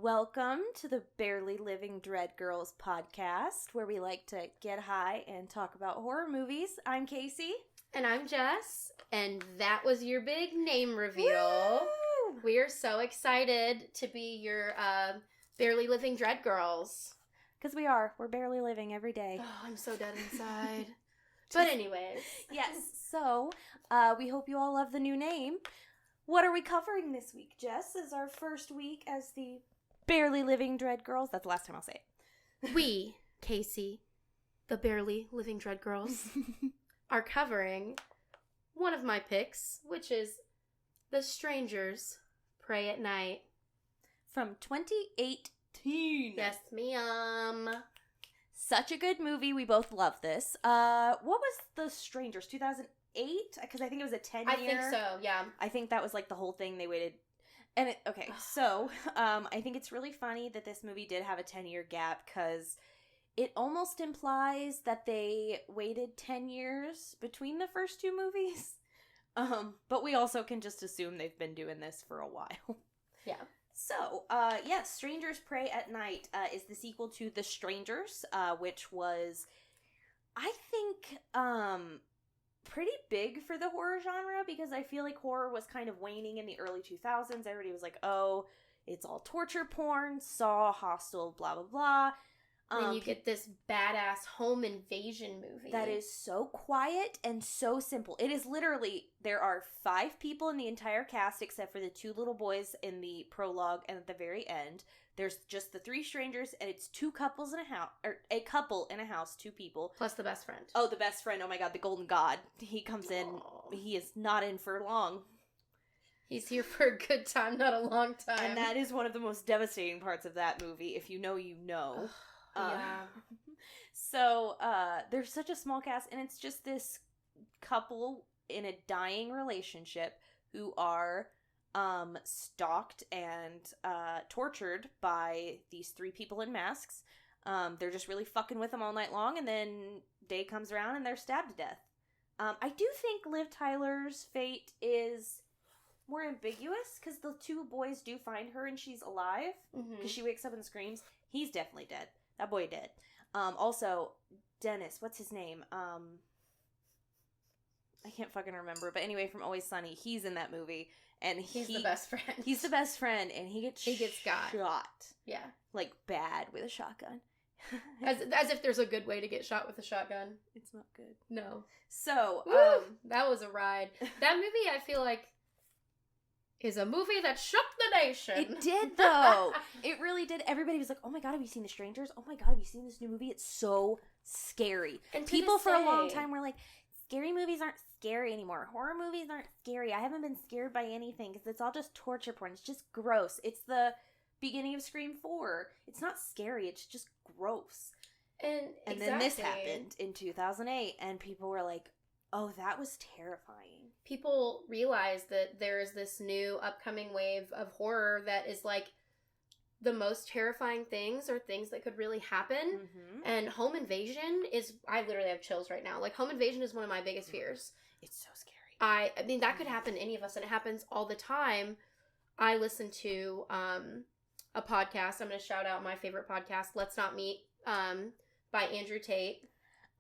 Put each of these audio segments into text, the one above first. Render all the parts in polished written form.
Welcome to the Barely Living Dread Girls podcast, where we like to get high and talk about horror movies. I'm Casey. And I'm Jess. And that was your big name reveal. Woo! We are so excited to be your Barely Living Dread Girls. Because we're barely living every day. Oh, I'm so dead inside. But anyways. Yes, so we hope you all love the new name. What are we covering this week, Jess? Is our first week as the Barely Living Dread Girls. That's the last time I'll say it. We, Casey, the Barely Living Dread Girls, are covering one of my picks, which is The Strangers Pray at Night. From 2018. Yes, ma'am. Such a good movie. We both love this. What was The Strangers? 2008? Because I think it was a 10-year. I think so, yeah. I think that was like the whole thing they waited. And so I think it's really funny that this movie did have a 10-year gap because it almost implies that they waited 10 years between the first two movies. But we also can just assume they've been doing this for a while. Yeah. So, yes, Strangers Pray at Night is the sequel to The Strangers, which was, I think, pretty big for the horror genre because I feel like horror was kind of waning in the early 2000s. Everybody was like, oh, it's all torture porn, Saw, Hostel, blah, blah, blah. Then you get this badass home invasion movie. That is so quiet and so simple. It is literally, there are 5 people in the entire cast except for the 2 little boys in the prologue and at the very end. There's just the 3 strangers and it's 2 couples in a house, or a couple in a house, 2 people. Plus the best friend. Oh, the best friend. Oh my god, the golden god. He comes in. Aww. He is not in for long. He's here for a good time, not a long time. And that is one of the most devastating parts of that movie. If you know, you know. Yeah. So, there's such a small cast, and it's just this couple in a dying relationship who are stalked and tortured by these 3 people in masks. They're just really fucking with them all night long, and then day comes around and they're stabbed to death. I do think Liv Tyler's fate is more ambiguous, because the 2 boys do find her and she's alive, because she wakes up and screams. He's definitely dead. That boy did. Also, Dennis, what's his name? I can't fucking remember. But anyway, from Always Sunny, he's in that movie. And he's the best friend. He's the best friend, and he gets got shot. Yeah. Like, bad with a shotgun. As if there's a good way to get shot with a shotgun. It's not good. No. So, that was a ride. That movie, I feel like, is a movie that shook the nation. It did, though. It really did. Everybody was like, oh my god, have you seen The Strangers? Oh my god, have you seen this new movie? It's so scary. And people for a long time were like, scary movies aren't scary anymore. Horror movies aren't scary. I haven't been scared by anything because it's all just torture porn. It's just gross. It's the beginning of Scream 4. It's not scary. It's just gross. And then this happened in 2008, and people were like, oh, that was terrifying. People realize that there is this new upcoming wave of horror that is like the most terrifying things or things that could really happen. Mm-hmm. And home invasion is, I literally have chills right now. Like, home invasion is one of my biggest fears. It's so scary. I mean, that could happen to any of us, and it happens all the time. I listen to a podcast. I'm going to shout out my favorite podcast, Let's Not Meet, by Andrew Tate.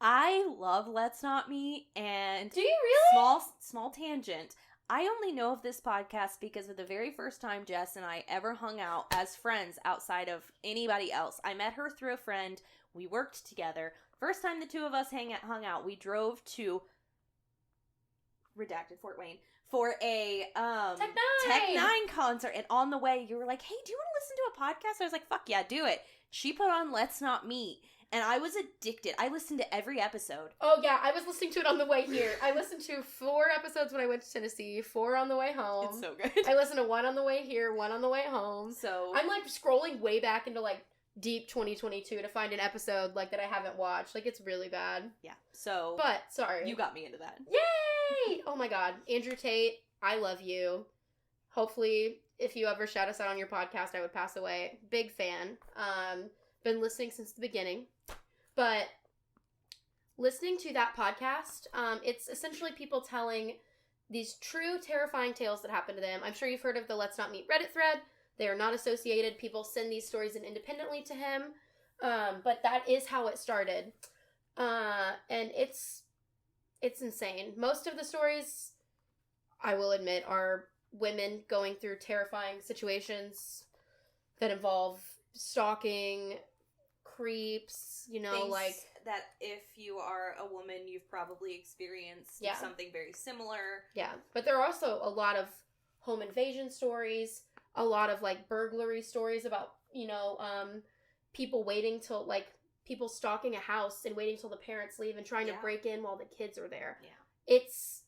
I love Let's Not Meet, and do you really? Small tangent. I only know of this podcast because of the very first time Jess and I ever hung out as friends outside of anybody else. I met her through a friend. We worked together. First time the 2 of us hung out, we drove to redacted Fort Wayne for a Tech Nine concert, and on the way you were like, hey, do you want to listen to a podcast? I was like, fuck yeah, do it. She put on Let's Not Meet. And I was addicted. I listened to every episode. Oh, yeah. I was listening to it on the way here. I listened to 4 episodes when I went to Tennessee, 4 on the way home. It's so good. I listened to 1 on the way here, 1 on the way home. So I'm, like, scrolling way back into, like, deep 2022 to find an episode, like, that I haven't watched. Like, it's really bad. Yeah. So. But, sorry. You got me into that. Yay! Oh, my God. Andrew Tate, I love you. Hopefully, if you ever shout us out on your podcast, I would pass away. Big fan. Been listening since the beginning. But listening to that podcast, it's essentially people telling these true terrifying tales that happened to them. I'm sure you've heard of the Let's Not Meet Reddit thread. They are not associated. People send these stories in independently to him. But that is how it started. And it's insane. Most of the stories, I will admit, are women going through terrifying situations that involve stalking, creeps, you know, Things like... that if you are a woman, you've probably experienced something very similar. Yeah, but there are also a lot of home invasion stories, a lot of, like, burglary stories about, you know, people waiting till, like, people stalking a house and waiting till the parents leave and trying to break in while the kids are there. Yeah. It's...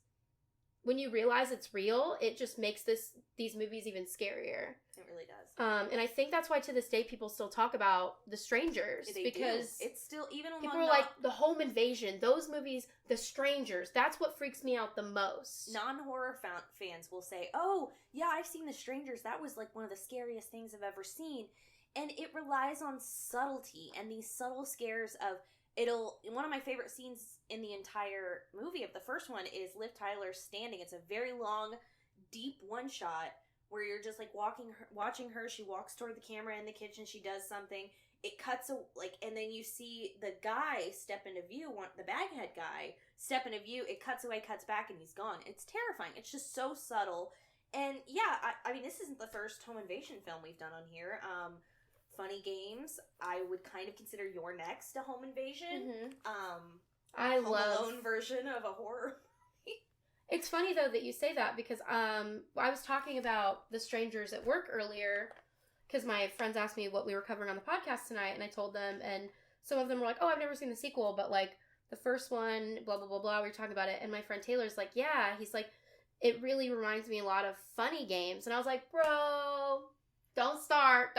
When you realize it's real, it just makes these movies even scarier. It really does. And I think that's why to this day people still talk about The Strangers. Because it's still, even people are like, the home invasion, those movies, The Strangers, that's what freaks me out the most. Non-horror fans will say, oh, yeah, I've seen The Strangers. That was like one of the scariest things I've ever seen. And it relies on subtlety and these subtle scares of... One of my favorite scenes in the entire movie of the first one is Liv Tyler standing. It's a very long, deep one shot where you're just like watching her. She walks toward the camera in the kitchen. She does something. It cuts and then you see the guy step into view. The baghead guy step into view. It cuts away, cuts back, and he's gone. It's terrifying. It's just so subtle. And yeah, I mean, this isn't the first home invasion film we've done on here. Funny Games, I would kind of consider Your Next a home invasion. I Home love Alone version of a horror. It's funny though that you say that because I was talking about The Strangers at work earlier because my friends asked me what we were covering on the podcast tonight, and I told them, and some of them were like, "Oh, I've never seen the sequel, but like the first one, blah blah blah blah." We were talking about it, and my friend Taylor's like, "Yeah," he's like, "It really reminds me a lot of Funny Games," and I was like, "Bro, don't start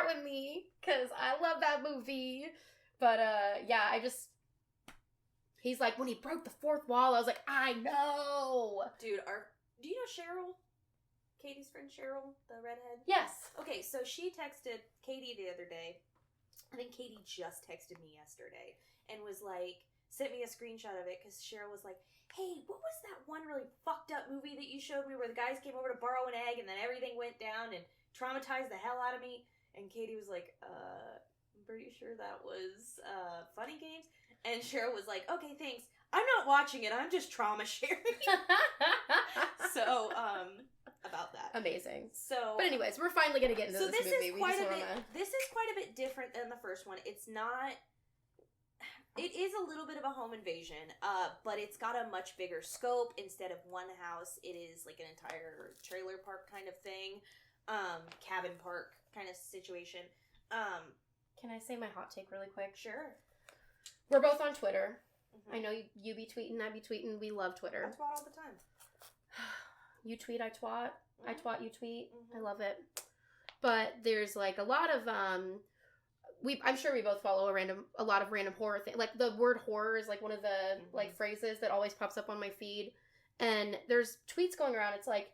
with me, because I love that movie." But, yeah, he's like, when he broke the fourth wall, I was like, I know! Dude, do you know Cheryl? Katie's friend Cheryl, the redhead? Yes. Okay, so she texted Katie the other day. I think Katie just texted me yesterday and was like, sent me a screenshot of it, because Cheryl was like, hey, what was that one really fucked up movie that you showed me where the guys came over to borrow an egg and then everything went down and traumatized the hell out of me? And Katie was like, I'm pretty sure that was Funny Games. And Cheryl was like, okay, thanks. I'm not watching it. I'm just trauma sharing. So, about that. Amazing. So, but anyways, we're finally going to get into this movie. This is quite a bit different than the first one. It's not... It is a little bit of a home invasion, but it's got a much bigger scope. Instead of one house, it is like an entire trailer park kind of thing. Cabin park kind of situation. Can I say my hot take really quick? Sure. We're both on Twitter. Mm-hmm. I know you be tweeting, I be tweeting. We love Twitter. I twat all the time. You tweet, I twat. Mm-hmm. I twat, you tweet. Mm-hmm. I love it. But there's like a lot of I'm sure we both follow a lot of random horror things. Like the word horror is like one of the like phrases that always pops up on my feed. And there's tweets going around. It's like,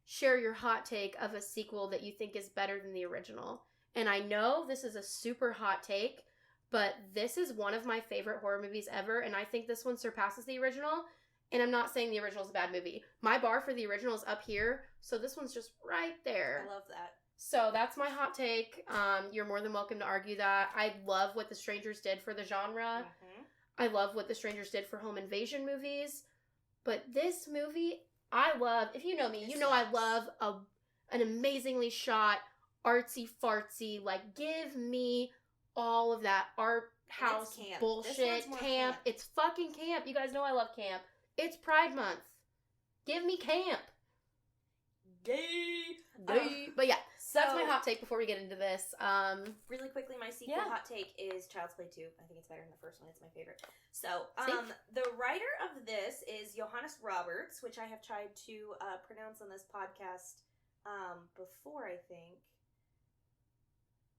share your hot take of a sequel that you think is better than the original. And I know this is a super hot take, but this is one of my favorite horror movies ever, and I think this one surpasses the original. And I'm not saying the original is a bad movie. My bar for the original is up here, so this one's just right there. I love that. So that's my hot take. You're more than welcome to argue that. I love what The Strangers did for the genre. Mm-hmm. I love what The Strangers did for home invasion movies. But this movie, I love. If you know me, you know I love an amazingly shot, artsy fartsy. Like, give me all of that art house bullshit, camp. It's fucking camp. You guys know I love camp. It's Pride Month. Give me camp. Gay. But yeah, so that's my hot take before we get into this. Really quickly, my sequel hot take is Child's Play 2. I think it's better than the first one. It's my favorite. So, the writer of this is Johannes Roberts, which I have tried to pronounce on this podcast before, I think.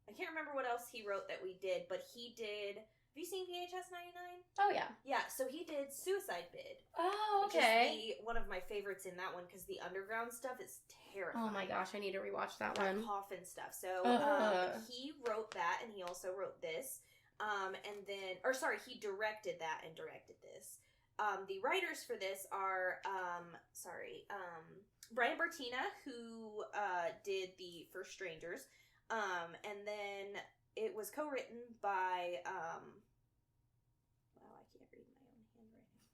I can't remember what else he wrote that we did, but he did... Have you seen VHS 99? Oh, yeah. Yeah, so he did Suicide Bid. Oh, okay. Which is one of my favorites in that one, because the underground stuff is terrifying. Oh my gosh, I need to rewatch that one. Coffin stuff. So, he wrote that, and he also wrote this. He directed that and directed this. the writers for this are, Brian Bertina, who did the first Strangers, and then it was co-written by, wow, I can't read my own handwriting.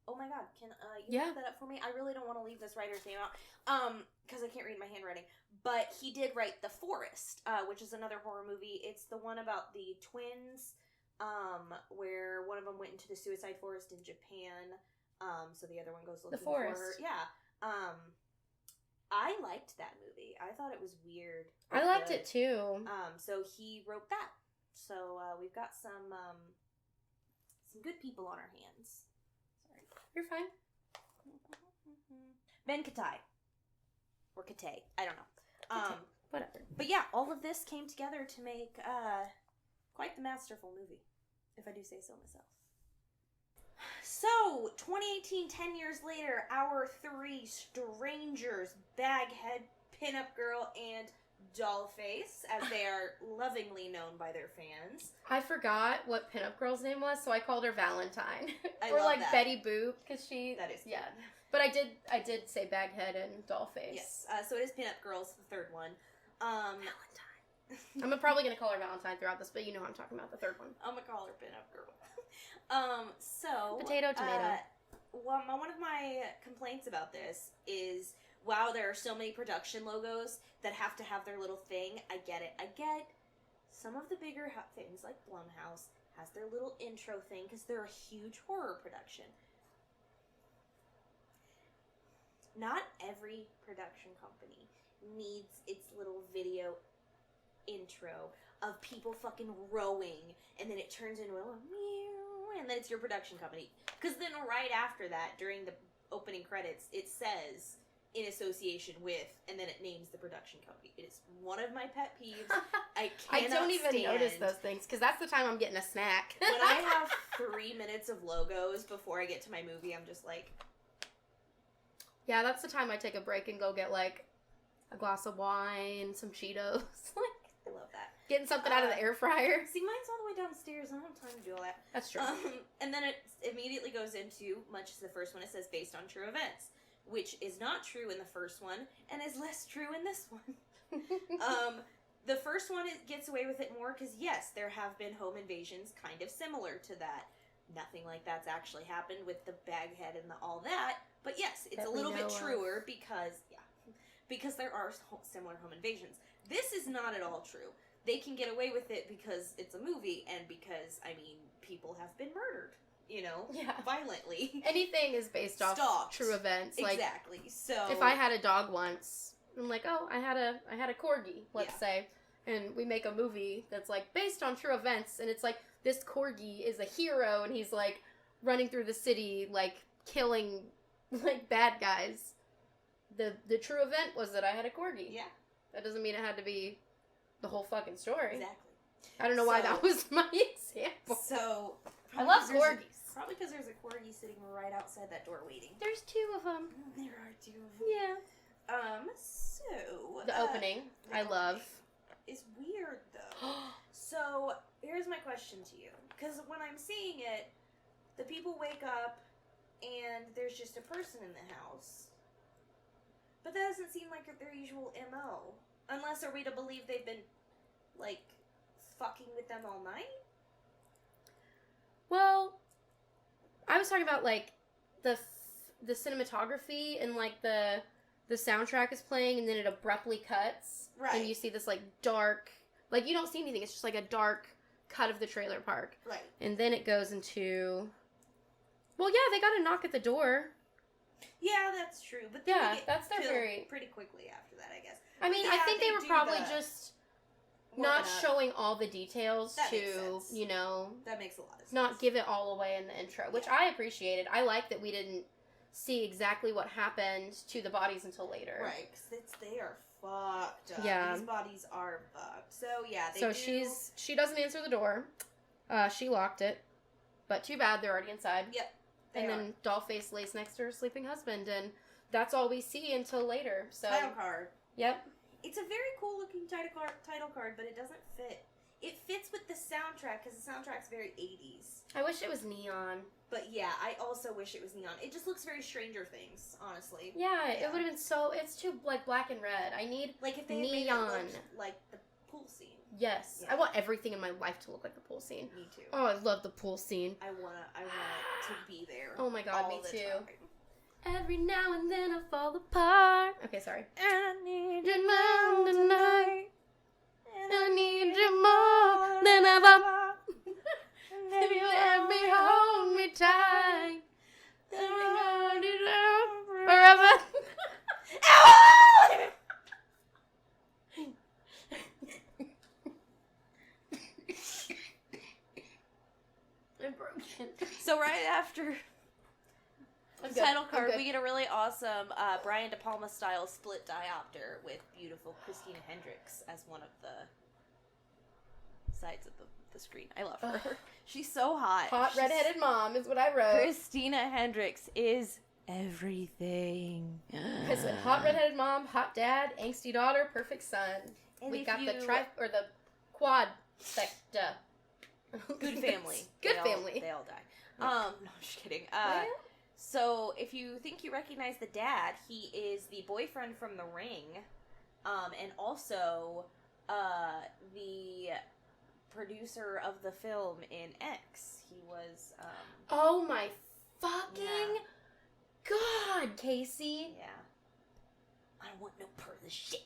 Oh my god, can you look that up for me? I really don't want to leave this writer's name out, because I can't read my handwriting. But he did write The Forest, which is another horror movie. It's the one about the twins, where one of them went into the suicide forest in Japan, so the other one goes looking for her. Yeah. I liked that movie. I thought it was weird. I liked it too. So he wrote that. So we've got some good people on our hands. Sorry. You're fine. Ben Katai. Or Katay. I don't know. Whatever. But yeah, all of this came together to make quite the masterful movie, if I do say so myself. So, 2018, 10 years later, our three strangers, Baghead, Pinup Girl, and Dollface, as they are lovingly known by their fans. I forgot what Pinup Girl's name was, so I called her Valentine. I or love like that. Betty Boop, because she... That is cute. Yeah. But I did say Baghead and Dollface. Yes, so it is Pinup Girls, the third one. Valentine. I'm probably going to call her Valentine throughout this, but you know I'm talking about the third one. I'm going to call her Pinup Girl. So... Potato, tomato. One of my complaints about this is, wow, there are so many production logos that have to have their little thing. I get it. I get some of the bigger things, like Blumhouse, has their little intro thing, because they're a huge horror production. Not every production company needs its little video intro of people fucking rowing, and then it turns into a meow, and then it's your production company. Because then right after that, during the opening credits, it says, in association with, and then it names the production company. It is one of my pet peeves. I don't even notice those things, because that's the time I'm getting a snack. When I have 3 minutes of logos before I get to my movie, I'm just like... Yeah, that's the time I take a break and go get, like, a glass of wine, some Cheetos. I love that. Getting something out of the air fryer. See, mine's all the way downstairs. I don't have time to do all that. That's true. And then it immediately goes into, much as the first one, it says based on true events, which is not true in the first one, and is less true in this one. The first one, it gets away with it more, because yes, there have been home invasions kind of similar to that. Nothing like that's actually happened with the Baghead and all that, but yes, it's a little bit truer because there are similar home invasions. This is not at all true. They can get away with it because it's a movie, and because, I mean, people have been murdered, violently. Anything is based off true events. Exactly. Like, so if I had a dog once, I'm like, oh, I had a corgi, let's say, and we make a movie that's like based on true events, and it's like this corgi is a hero, and he's like running through the city, like killing like bad guys. The true event was that I had a corgi. Yeah. That doesn't mean it had to be the whole fucking story. Exactly. I don't know why that was my example. So I love corgis. Probably because there's a corgi sitting right outside that door waiting. There's two of them. There are two of them. Yeah. So the opening, I love. Is weird though. So here's my question to you, because when I'm seeing it, the people wake up and there's just a person in the house, but that doesn't seem like their usual MO. Unless, are we to believe they've been like fucking with them all night? Well, I was talking about like the cinematography, and like the soundtrack is playing, and then it abruptly cuts, right? And you see this like dark, like you don't see anything. It's just like a dark cut of the trailer park, right? And then it goes into, well, yeah, they got a knock at the door. Yeah, that's true. But yeah, that's their pretty quickly after that, I guess. I mean, I think they were probably just not showing all the details that to, that makes a lot of sense. Not give it all away in the intro, which I appreciated. I like that we didn't see exactly what happened to the bodies until later. Right, because they are fucked up. Yeah. These bodies are fucked. So, yeah, she doesn't answer the door. She locked it. But too bad, they're already inside. Yep. And then Dollface lays next to her sleeping husband, and that's all we see until later. So title card. Yep. It's a very cool looking title card, but it doesn't fit. it fits with the soundtrack because the soundtrack's very 80s. I wish it was neon. But yeah, I also wish it was neon. It just looks very Stranger Things, honestly. Yeah, it would have been so. It's too like black and red. I need like if they neon. made it look like the pool scene. Yes, I want everything in my life to look like the pool scene. Me too. Oh, I love the pool scene. I want it to be there. Oh my god, me too. Time. Every now and then I fall apart. Okay, sorry. I need you more tonight. I need you more than ever. If you let me hold me tight, then we hold it up forever. I'm broken. So right after the title card, we get a really awesome Brian De Palma style split diopter with beautiful Christina Hendrix as one of the sides of the screen. I love her. She's so hot. Hot redheaded mom is what I wrote. Christina Hendrix is everything. It's a hot redheaded mom, hot dad, angsty daughter, perfect son. And we got the the quad secta. Good family. Family. They all die. No, I'm just kidding. So if you think you recognize the dad, he is the boyfriend from The Ring, and also the producer of the film in X. He was. Oh my fucking god, Casey! Yeah. I don't want no part of this shit.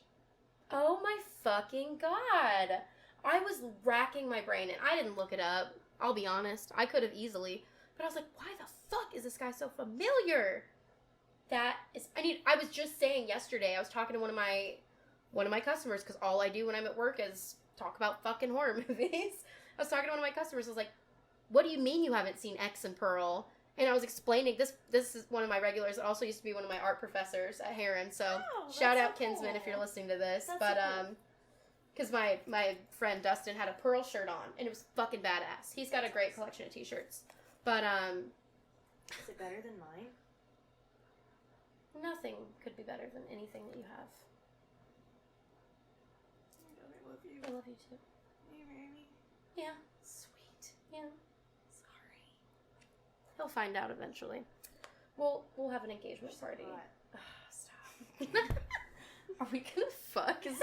Oh my fucking god! I was racking my brain, and I didn't look it up. I'll be honest. I could have easily, but I was like, why the fuck is this guy so familiar? I was just saying yesterday, I was talking to one of my customers, because all I do when I'm at work is talk about fucking horror movies. I was talking to one of my customers, I was like, what do you mean you haven't seen X and Pearl? And I was explaining, this is one of my regulars, it also used to be one of my art professors at Heron, so shout out so Kinsman if you're listening to this. That's but, so cool. because my friend Dustin had a Pearl shirt on, and it was fucking badass. He's got a great collection of t-shirts. But, is it better than mine? nothing could be better than anything that you have. I love you. I love you too. Will you marry me? Yeah. Sweet. Yeah. Sorry. He'll find out eventually. We'll have an engagement party. Stop. Are we gonna fuck? Is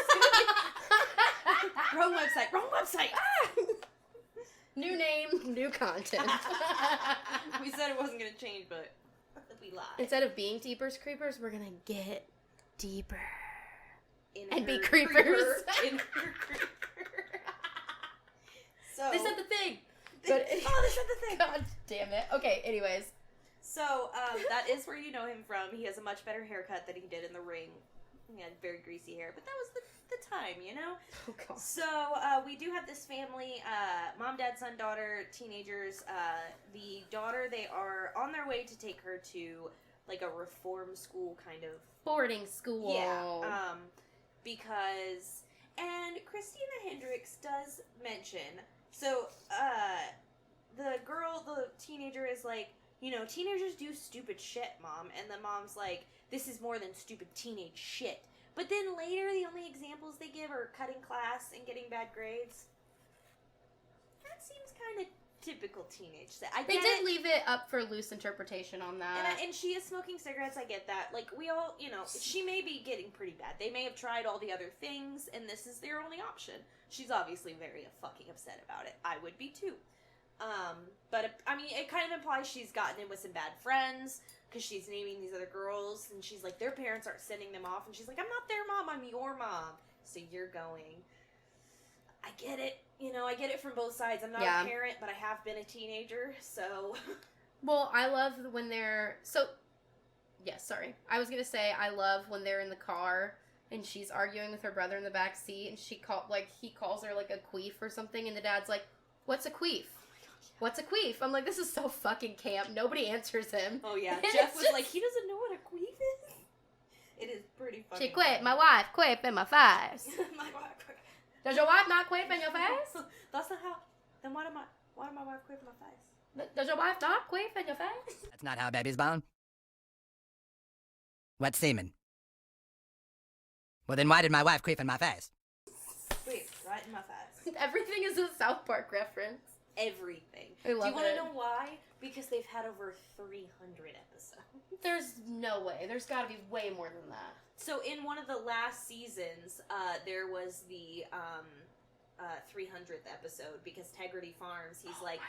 Wrong website. Wrong website. New name, new content. We said it wasn't gonna change, but we lied. Instead of being Deepers Creepers, we're gonna get deeper. And be creepers. In her creeper. So They said the thing. They said the thing. God damn it. Okay, anyways. So, that is where you know him from. He has a much better haircut than he did in The Ring. He had very greasy hair, but that was the time, you know? Oh, God. So, we do have this family, mom, dad, son, daughter, teenagers. The daughter, they are on their way to take her to, like, a reform school kind of. Boarding school. Yeah. Because, and Christina Hendrix does mention, so, the teenager is like, you know, teenagers do stupid shit, Mom. And the mom's like, this is more than stupid teenage shit. But then later, the only examples they give are cutting class and getting bad grades. That seems kind of typical teenage stuff. They did leave it up for loose interpretation on that. And she is smoking cigarettes, I get that. Like, we all, you know, she may be getting pretty bad. They may have tried all the other things, and this is their only option. She's obviously very fucking upset about it. I would be too. But, I mean, it kind of implies she's gotten in with some bad friends, because she's naming these other girls, and she's like, their parents aren't sending them off, and she's like, I'm not their mom, I'm your mom. So you're going. I get it. You know, I get it from both sides. I'm not a parent, but I have been a teenager, so. Well, I love when they're, I was going to say, I love when they're in the car, and she's arguing with her brother in the back seat, and he calls her, like, a queef or something, and the dad's like, what's a queef? What's a queef? I'm like, this is so fucking camp. Nobody answers him. Oh, yeah. Jeff was like, he doesn't know what a queef is? It is pretty funny. She quit. My wife quit in my face. My wife quit. Does your wife not quit in your face? That's not how. Then why did my wife quit in my face? Does your wife not quit in your face? That's not how baby's born. Wet semen. Well, then why did my wife queef in my face? Wait, right my thighs. Everything is a South Park reference. Everything. I love Do you want it. to know why? Because they've had over 300 episodes. There's no way. There's got to be way more than that. So in one of the last seasons, there was the 300th episode because Tegrity Farms, he's like,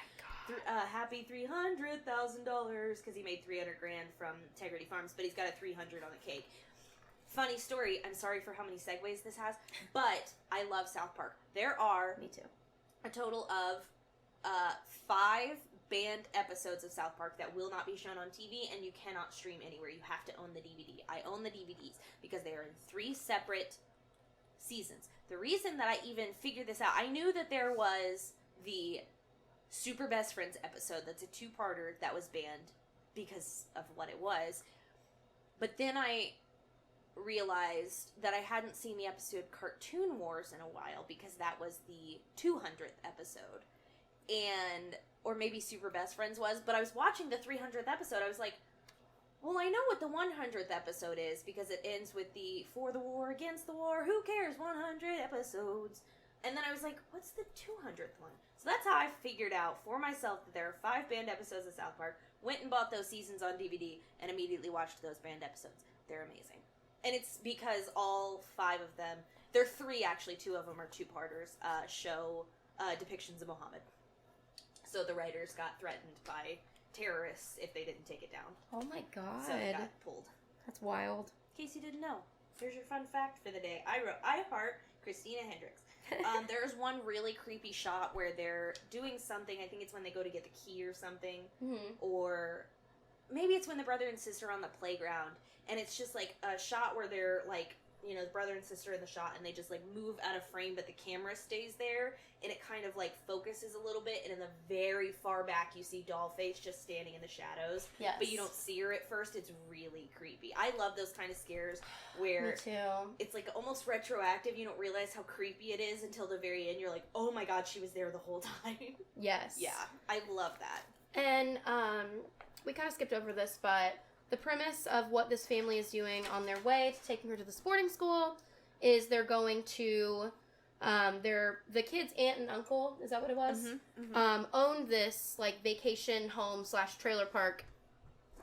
happy $300,000 because he made $300,000 from Tegrity Farms, but he's got a 300 on the cake. Funny story. I'm sorry for how many segues this has, but I love South Park. There are Me too. a total of 5 banned episodes of South Park that will not be shown on TV, and you cannot stream anywhere. You have to own the DVD. I own the DVDs because they are in 3 separate seasons. The reason that I even figured this out, I knew that there was the Super Best Friends episode that's a 2-parter that was banned because of what it was, but then I realized that I hadn't seen the episode Cartoon Wars in a while because that was the 200th episode. And, or maybe Super Best Friends was, but I was watching the 300th episode. I was like, well, I know what the 100th episode is because it ends with the for the war, against the war, who cares, 100 episodes. And then I was like, what's the 200th one? So that's how I figured out for myself that there are 5 banned episodes of South Park, went and bought those seasons on DVD, and immediately watched those banned episodes. They're amazing. And it's because all 5 of them, there are 3 actually, 2 of them are 2-parters, show depictions of Muhammad. So the writers got threatened by terrorists if they didn't take it down. Oh my god. So it got pulled. That's wild. In case you didn't know, here's your fun fact for the day. I heart Christina Hendrix. There's one really creepy shot where they're doing something. I think it's when they go to get the key or something. Mm-hmm. Or maybe it's when the brother and sister are on the playground. And it's just like a shot where they're like, you know, the brother and sister in the shot, and they just like move out of frame, but the camera stays there, and it kind of like focuses a little bit, and in the very far back you see Dollface just standing in the shadows. Yes. But you don't see her at first. It's really creepy. I love those kind of scares where Me too. it's like almost retroactive. You don't realize how creepy it is until the very end. You're like, oh my god, she was there the whole time. Yes. Yeah, I love that. And we kind of skipped over this, but the premise of what this family is doing on their way to taking her to the sporting school is they're going to, the kid's aunt and uncle, is that what it was? Mm-hmm, mm-hmm. Own this, like, vacation home / trailer park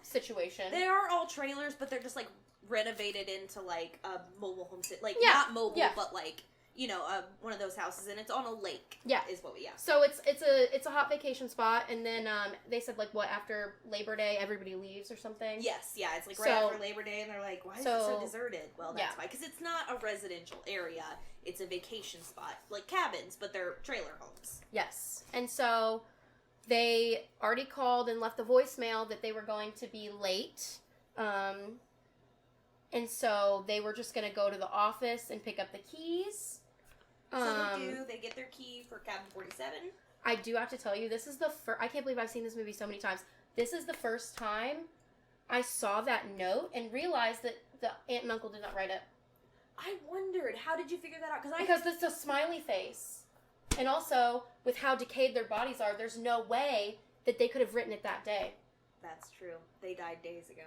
situation. They are all trailers, but they're just, like, renovated into, like, a mobile home, like, Yeah, not mobile, yeah. but, like, you know, one of those houses, and it's on a lake. Yeah. Is what we asked. So it's a hot vacation spot, and then they said, like, what, after Labor Day, everybody leaves or something? Yes, yeah, it's like right after Labor Day, and they're like, why is it so deserted? Well, that's why, because it's not a residential area, it's a vacation spot, like cabins, but they're trailer homes. Yes. And so they already called and left a voicemail that they were going to be late, and so they were just going to go to the office and pick up the keys. So they get their key for cabin 47. I do have to tell you, this is the first, I can't believe I've seen this movie so many times. This is the first time I saw that note and realized that the aunt and uncle did not write it. I wondered, how did you figure that out? Because it's a smiley face. And also, with how decayed their bodies are, there's no way that they could have written it that day. That's true. They died days ago.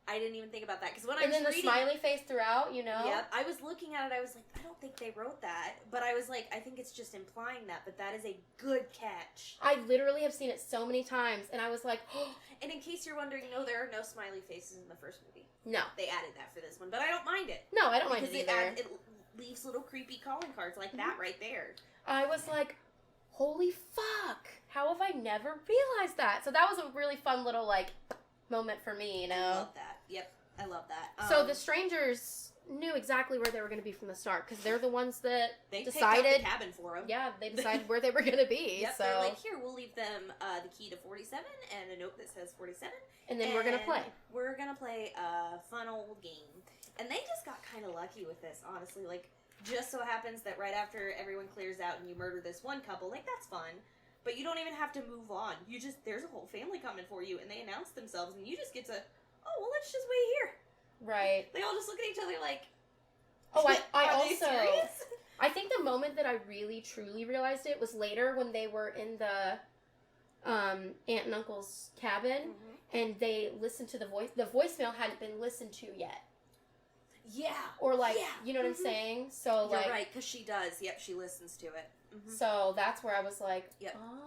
I didn't even think about that, because when I was reading... And then the smiley face throughout, you know? Yep. I was looking at it, I was like, I don't think they wrote that. But I was like, I think it's just implying that, but that is a good catch. I literally have seen it so many times, and I was like, oh. And in case you're wondering, no, there are no smiley faces in the first movie. No. They added that for this one, but I don't mind it. No, I don't mind it either. It leaves little creepy calling cards like that right there. I was like, holy fuck, how have I never realized that? So that was a really fun little, like, moment for me, you know? I love that. Yep. I love that. So the strangers knew exactly where they were going to be from the start, because they're the ones that they decided... They picked out the cabin for them. Yeah, they decided where they were going to be. Yep, so they're like, here, we'll leave them the key to 47 and a note that says 47. And then we're going to play. We're going to play a fun old game. And they just got kind of lucky with this, honestly. Like, just so happens that right after everyone clears out and you murder this one couple, like, that's fun. But you don't even have to move on. You just, there's a whole family coming for you, and they announce themselves, and you just get to, oh, well, let's just wait here. Right. They all just look at each other like, oh, I are also, they serious? I think the moment that I really, truly realized it was later when they were in the aunt and uncle's cabin, and they listened to the voicemail hadn't been listened to yet. Yeah. Or, like, you know what I'm saying? So, You're like... right, because she does. Yep, she listens to it. So, that's where I was like, yep. Oh.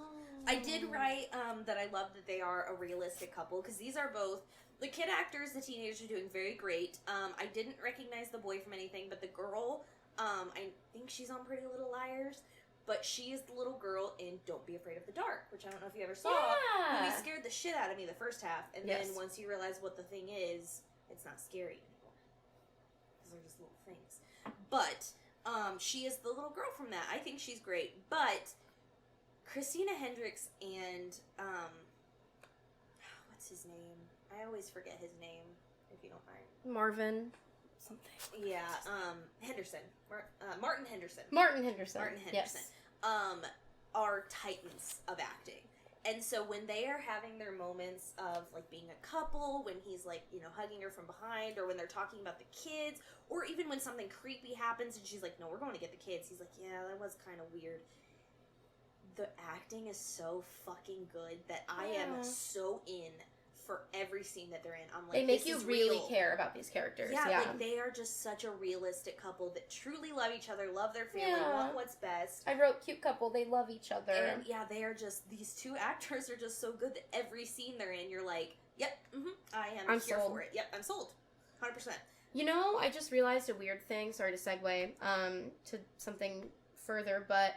I did write that I love that they are a realistic couple, because these are both... The kid actors, the teenagers are doing very great. I didn't recognize the boy from anything, but the girl, I think she's on Pretty Little Liars, but she is the little girl in Don't Be Afraid of the Dark, which I don't know if you ever saw. Yeah. The movie scared the shit out of me the first half, and then once you realize what the thing is, it's not scary anymore. Because they're just little things. But, she is the little girl from that. I think she's great. But, Christina Hendrix and, what's his name? I always forget his name, if you don't mind. Marvin something. Yeah, Henderson. Martin Henderson. Martin Henderson. Yes. Are titans of acting. And so when they are having their moments of, like, being a couple, when he's, like, you know, hugging her from behind, or when they're talking about the kids, or even when something creepy happens and she's like, no, we're going to get the kids. He's like, yeah, that was kind of weird. The acting is so fucking good that I am so in for every scene that they're in. I'm like, they make this you is really real. care about these characters. Yeah, like, they are just such a realistic couple that truly love each other, love their family, want what's best. I wrote cute couple, they love each other. And yeah, they are just, these two actors are just so good that every scene they're in, you're like, yep, I'm here sold. for it. Yep, I'm sold. 100%. You know, I just realized a weird thing, sorry to segue, to something further, but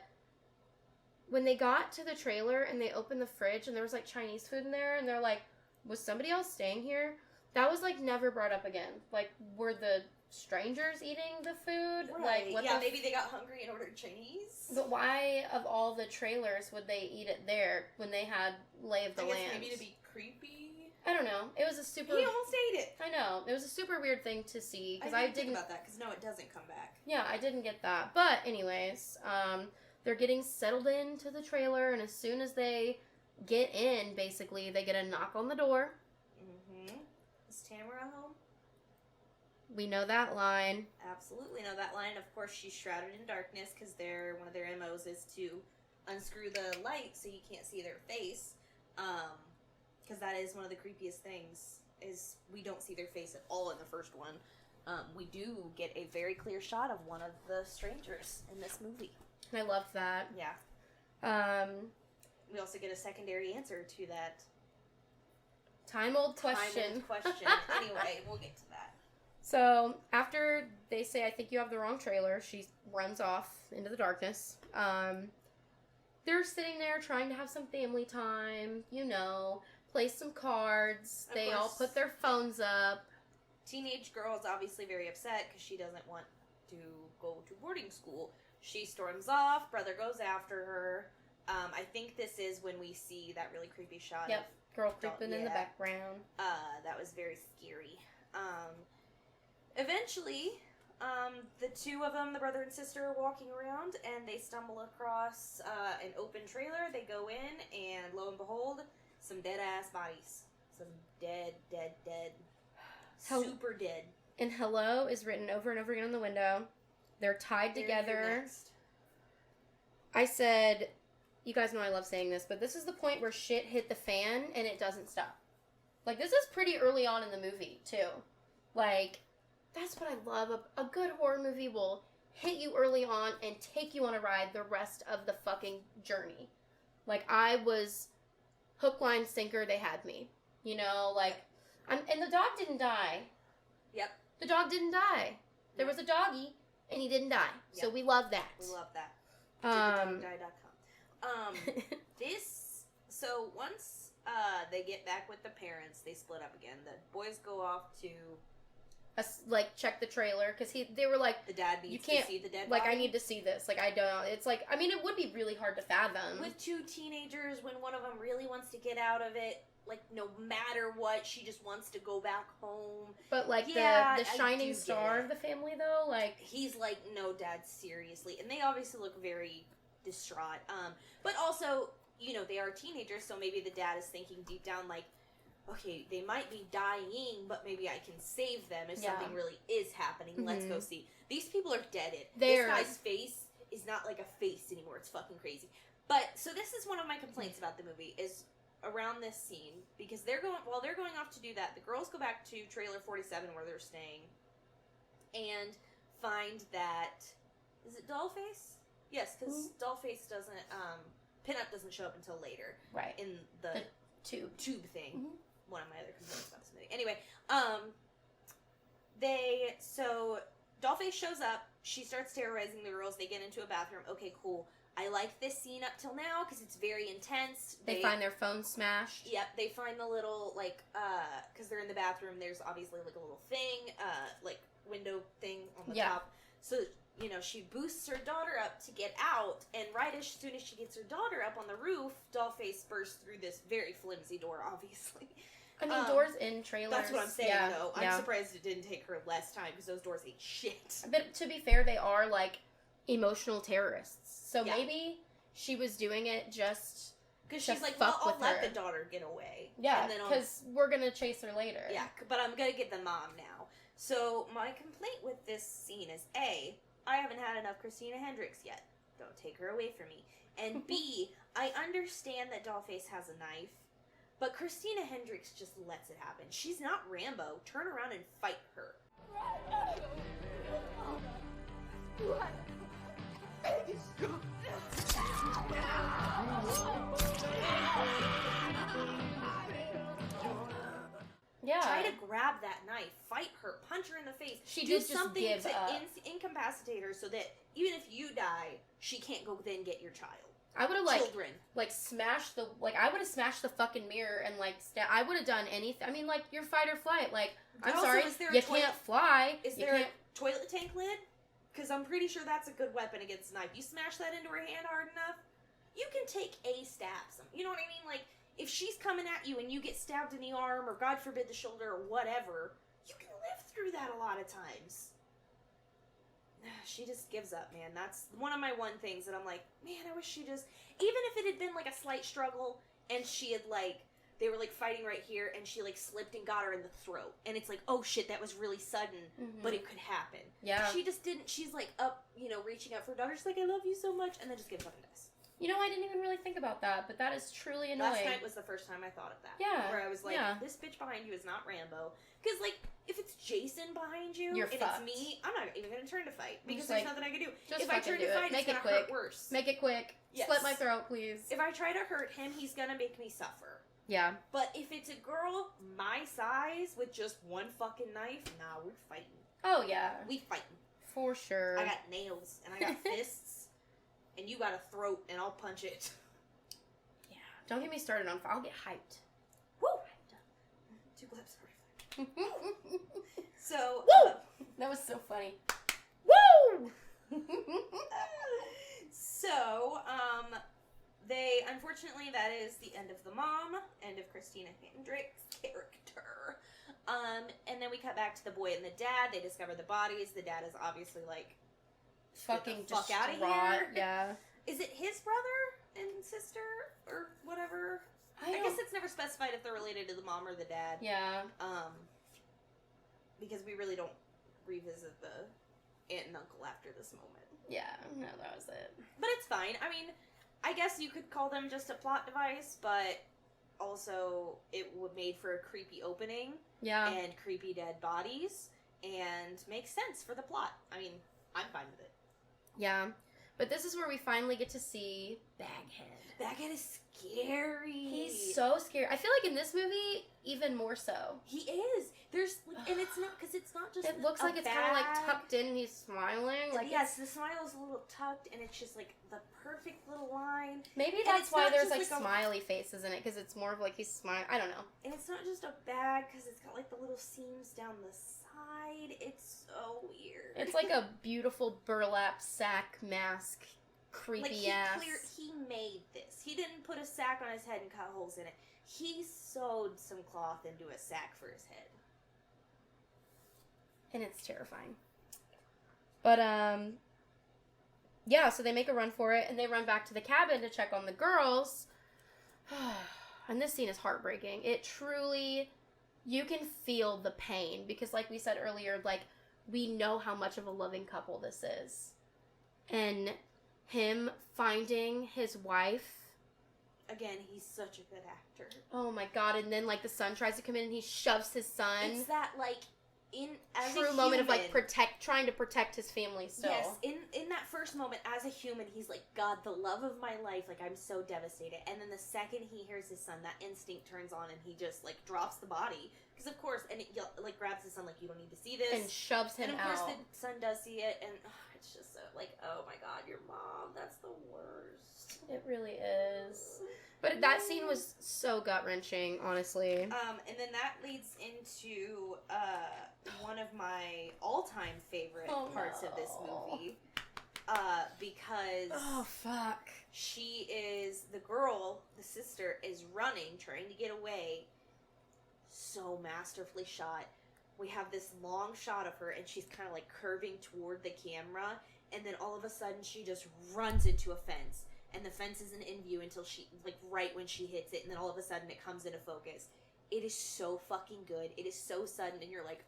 when they got to the trailer and they opened the fridge and there was, like, Chinese food in there, and they're like, was somebody else staying here? That was, like, never brought up again. Like, were the strangers eating the food? Right. Like, what maybe they got hungry and ordered Chinese. But why, of all the trailers, would they eat it there when they had Lay of the Land? Maybe to be creepy? I don't know. It was a super... He almost ate it. I know. It was a super weird thing to see. Because I didn't think about that, because no, it doesn't come back. Yeah, I didn't get that. But anyways, they're getting settled into the trailer, and as soon as they get in, basically, they get a knock on the door. Is Tamara home? We know that line. Absolutely know that line. Of course, she's shrouded in darkness because one of their MOs is to unscrew the light so you can't see their face. Because that is one of the creepiest things, is we don't see their face at all in the first one. We do get a very clear shot of one of the strangers in this movie. I loved that. Yeah. We also get a secondary answer to that time-old question. Anyway, we'll get to that. So, after they say, I think you have the wrong trailer, she runs off into the darkness. They're sitting there trying to have some family time, you know, play some cards. They all put their phones up. Teenage girl is obviously very upset because she doesn't want to go to boarding school. She storms off. Brother goes after her. I think this is when we see that really creepy shot of girl creeping in the background. That was very scary. Eventually, the two of them, the brother and sister, are walking around, and they stumble across an open trailer. They go in, and lo and behold, some dead-ass bodies. Some dead. Super dead. And hello is written over and over again on the window. They're tied together. I said... You guys know I love saying this, but this is the point where shit hit the fan and it doesn't stop. Like, this is pretty early on in the movie, too. Like, that's what I love. A good horror movie will hit you early on and take you on a ride the rest of the fucking journey. Like, I was hook, line, sinker, they had me. You know, like, and the dog didn't die. Yep. The dog didn't die. There was a doggy, and he didn't die. Yep. So we love that. We love that. So once they get back with the parents, they split up again. The boys go off to check the trailer because they were like, the dad needs to see the dead body. Like, I need to see this. Like, I don't. It's like, I mean, it would be really hard to fathom with two teenagers when one of them really wants to get out of it. Like, no matter what, she just wants to go back home. But, like, the shining star of the family, though, like... He's like, no, Dad, seriously. And they obviously look very distraught. But also, you know, they are teenagers, so maybe the dad is thinking deep down, like, okay, they might be dying, but maybe I can save them if something really is happening. Mm-hmm. Let's go see. These people are deaded. This guy's face is not like a face anymore. It's fucking crazy. But, so this is one of my complaints about the movie, is... around this scene, because while they're going off to do that, the girls go back to trailer 47 where they're staying, and find that, is it Dollface? Yes, because Dollface doesn't, Pinup doesn't show up until later. Right. In the tube thing. Mm-hmm. One of my other complaints about this movie. Anyway, so Dollface shows up, she starts terrorizing the girls, they get into a bathroom, okay, cool. I like this scene up till now, because it's very intense. They find their phone smashed. Yep, they find the little, like, because they're in the bathroom, there's obviously, like, a little thing, like, window thing on the top. So, you know, she boosts her daughter up to get out, and right as soon as she gets her daughter up on the roof, Dollface bursts through this very flimsy door, obviously. I mean, doors in trailers. That's what I'm saying, though. I'm surprised it didn't take her less time, because those doors ain't shit. But to be fair, they are, like, emotional terrorists. So maybe she was doing it just because she's like, well, I'll let the daughter get away. Yeah, because we're going to chase her later. Yeah, but I'm going to get the mom now. So my complaint with this scene is, A, I haven't had enough Christina Hendrix yet. Don't take her away from me. And B, I understand that Dollface has a knife, but Christina Hendrix just lets it happen. She's not Rambo. Turn around and fight her. Yeah. Try to grab that knife, fight her, punch her in the face. She do did just something give to up. Incapacitate her so that even if you die, she can't go then get your child. I would have smashed the fucking mirror and I would have done anything. I mean, like, your fight or flight. Like, I'm sorry, you can't fly. Is there a toilet tank lid? Because I'm pretty sure that's a good weapon against a knife. You smash that into her hand hard enough, you can take a stab. You know what I mean? Like, if she's coming at you and you get stabbed in the arm or, God forbid, the shoulder or whatever, you can live through that a lot of times. She just gives up, man. That's one of my things that I'm like, man, I wish she just... Even if it had been, like, a slight struggle and she had, like... They were, like, fighting right here and she, like, slipped and got her in the throat. And it's like, oh, shit, that was really sudden. Mm-hmm. But it could happen. Yeah. She just didn't... She's, like, up, you know, reaching out for her daughter. She's like, I love you so much. And then just gives up and dies. You know, I didn't even really think about that, but that is truly annoying. Last night was the first time I thought of that. Yeah. Where I was like, this bitch behind you is not Rambo. Because, like, if it's Jason behind you You're and fucked. it's me, I'm not even going to turn to fight. Because there's nothing I can do. Just if I turn to fight, Make it's going to hurt worse. Make it quick. Yes. Slit my throat, please. If I try to hurt him, he's going to make me suffer. Yeah. But if it's a girl my size with just one fucking knife, nah, we're fighting. Oh, yeah. We fighting. For sure. I got nails, and I got fists, and you got a throat, and I'll punch it. Don't get me started on fire. I'll get hyped. Woo! 2 clips. So, woo! That was so funny. Woo! So, they, unfortunately, that is the end of the mom, end of Christina Hendrix' character. And then we cut back to the boy and the dad. They discover the bodies. The dad is obviously like, fucking fuck out of here. Yeah. Is it his brother and sister or whatever? I guess it's never specified if they're related to the mom or the dad. Yeah. Because we really don't revisit the aunt and uncle after this moment. Yeah, no, that was it. But it's fine. I mean, I guess you could call them just a plot device, but also it made for a creepy opening. Yeah. And creepy dead bodies, and makes sense for the plot. I mean, I'm fine with it. Yeah. But this is where we finally get to see Baghead. Baghead is scary. He's so scary. I feel like in this movie, even more so. He is. There's, like, and it's not, because it's not just it looks like it's kind of like tucked in and he's smiling. Like, yes, the smile is a little tucked, and it's just like the perfect little line. Maybe that's why there's like smiley faces in it, because it's more of like he's smiling. I don't know. And it's not just a bag, because it's got like the little seams down the side. It's so weird. It's like a beautiful burlap sack mask, creepy ass. He made this. He didn't put a sack on his head and cut holes in it. He sewed some cloth into a sack for his head. And it's terrifying. But, yeah, so they make a run for it, and they run back to the cabin to check on the girls. And this scene is heartbreaking. It truly, you can feel the pain, because like we said earlier, like, we know how much of a loving couple this is. And him finding his wife. Again, he's such a good actor. Oh my god, and then, like, the son tries to come in and he shoves his son. It's that, like, true moment of, like, trying to protect his family still. Yes, in that first moment, as a human, he's like, God, the love of my life, like, I'm so devastated. And then the second he hears his son, that instinct turns on, and he just, like, drops the body. Because, of course, and it, like, grabs his son, like, you don't need to see this. And shoves him out. And, of course, the son does see it, and it's just so, like, oh, my God, your mom, that's the worst. It really is. But that scene was so gut-wrenching, honestly. And then that leads into one of my all-time favorite parts of this movie. Because... Oh, fuck. The girl, the sister, is running, trying to get away. So masterfully shot. We have this long shot of her, and she's kind of, like, curving toward the camera, and then all of a sudden she just runs into a fence. And the fence isn't in view until she, like, right when she hits it, and then all of a sudden it comes into focus. It is so fucking good. It is so sudden, and you're like,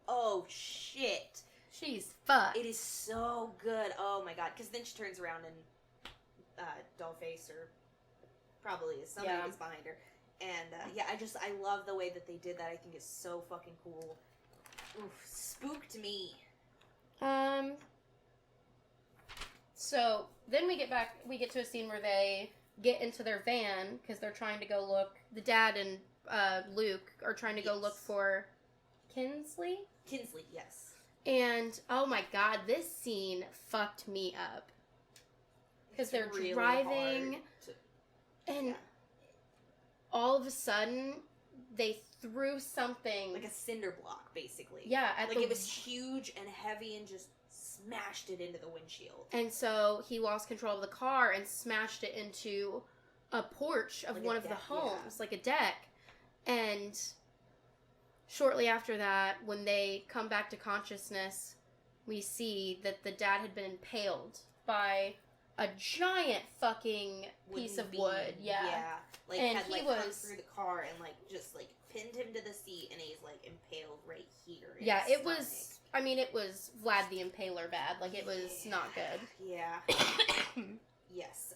oh, shit. She's fucked. It is so good. Oh, my God. Because then she turns around and Dollface, or probably is somebody is behind her. And, I love the way that they did that. I think it's so fucking cool. Oof, spooked me. So, then we get to a scene where they get into their van, because they're trying to go look, the dad and Luke are trying to go look for Kinsley? Kinsley, yes. And, oh my God, this scene fucked me up. Because they're really driving, and all of a sudden, they threw something. Like a cinder block, basically. Yeah. It was huge and heavy and just smashed it into the windshield. And so he lost control of the car and smashed it into a porch of one of the homes, like a deck. And shortly after that, when they come back to consciousness, we see that the dad had been impaled by a giant fucking piece of wood. Yeah. Like, and had, like, come through the car and, like, just, like, pinned him to the seat, and he's, like, impaled right here. Yeah, it was... I mean, it was Vlad the Impaler bad. Like, it was not good. Yeah. Yes.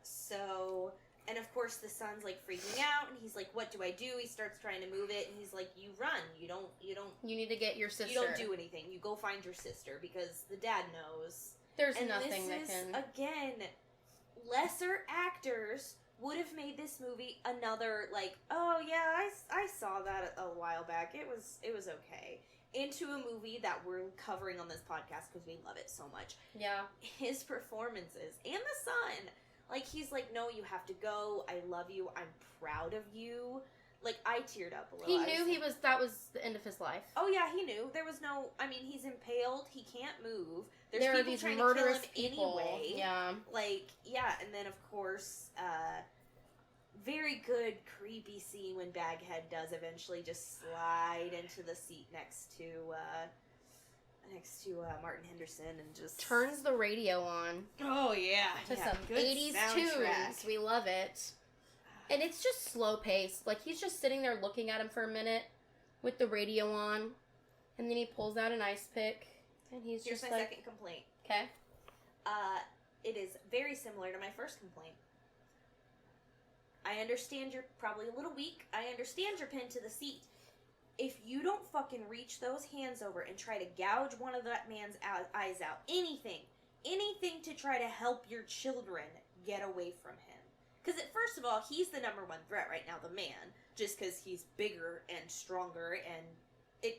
So... And, of course, the son's, like, freaking out, and he's like, what do I do? He starts trying to move it, and he's like, you run. You don't... You need to get your sister. You don't do anything. You go find your sister, because the dad knows. There's nothing that can... Again, lesser actors would have made this movie another, like, oh, yeah, I saw that a while back. It was okay. Into a movie that we're covering on this podcast because we love it so much. Yeah. His performances and the son. Like, he's like, no, you have to go. I love you. I'm proud of you. Like, I teared up a little. He knew that was the end of his life. Oh, yeah, he knew. There was no, I mean, he's impaled. He can't move. There are these trying murderous to kill him people. Anyway. Yeah. Like, yeah, and then, of course, very good, creepy scene when Baghead does eventually just slide into the seat next to Martin Henderson and just... turns the radio on. Oh, yeah. To some 80s tunes. We love it. And it's just slow paced. Like, he's just sitting there looking at him for a minute with the radio on. And then he pulls out an ice pick. And he's Here's just my like... second complaint. Okay. It is very similar to my first complaint. I understand you're probably a little weak. I understand you're pinned to the seat. If you don't fucking reach those hands over and try to gouge one of that man's eyes out, anything to try to help your children get away from him. Because, first of all, he's the number one threat right now, the man. Just because he's bigger and stronger and,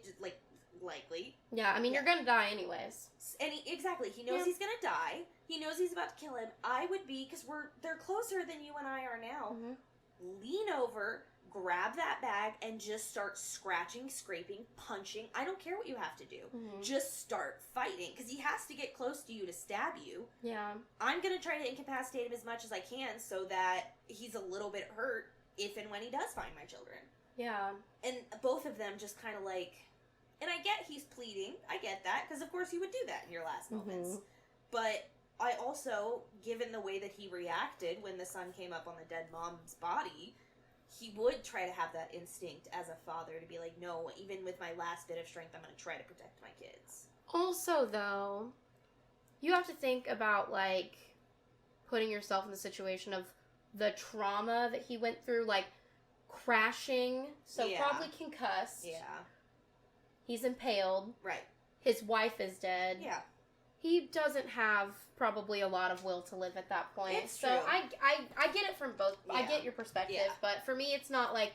likely. Yeah, I mean, you're gonna die anyways. And exactly. He knows he's gonna die. He knows he's about to kill him. I would be, because they're closer than you and I are now. Mm-hmm. Lean over, grab that bag, and just start scratching, scraping, punching. I don't care what you have to do. Mm-hmm. Just start fighting, because he has to get close to you to stab you. Yeah. I'm going to try to incapacitate him as much as I can so that he's a little bit hurt if and when he does find my children. Yeah. And both of them just kind of like... And I get he's pleading. I get that, because of course you would do that in your last moments. Mm-hmm. But I also, given the way that he reacted when the son came up on the dead mom's body... He would try to have that instinct as a father to be like, no, even with my last bit of strength, I'm going to try to protect my kids. Also, though, you have to think about, like, putting yourself in the situation of the trauma that he went through, like, crashing, so probably concussed. Yeah. He's impaled. Right. His wife is dead. Yeah. He doesn't have probably a lot of will to live at that point. It's so true. I get it from both. Yeah. I get your perspective, Yeah. but for me, it's not like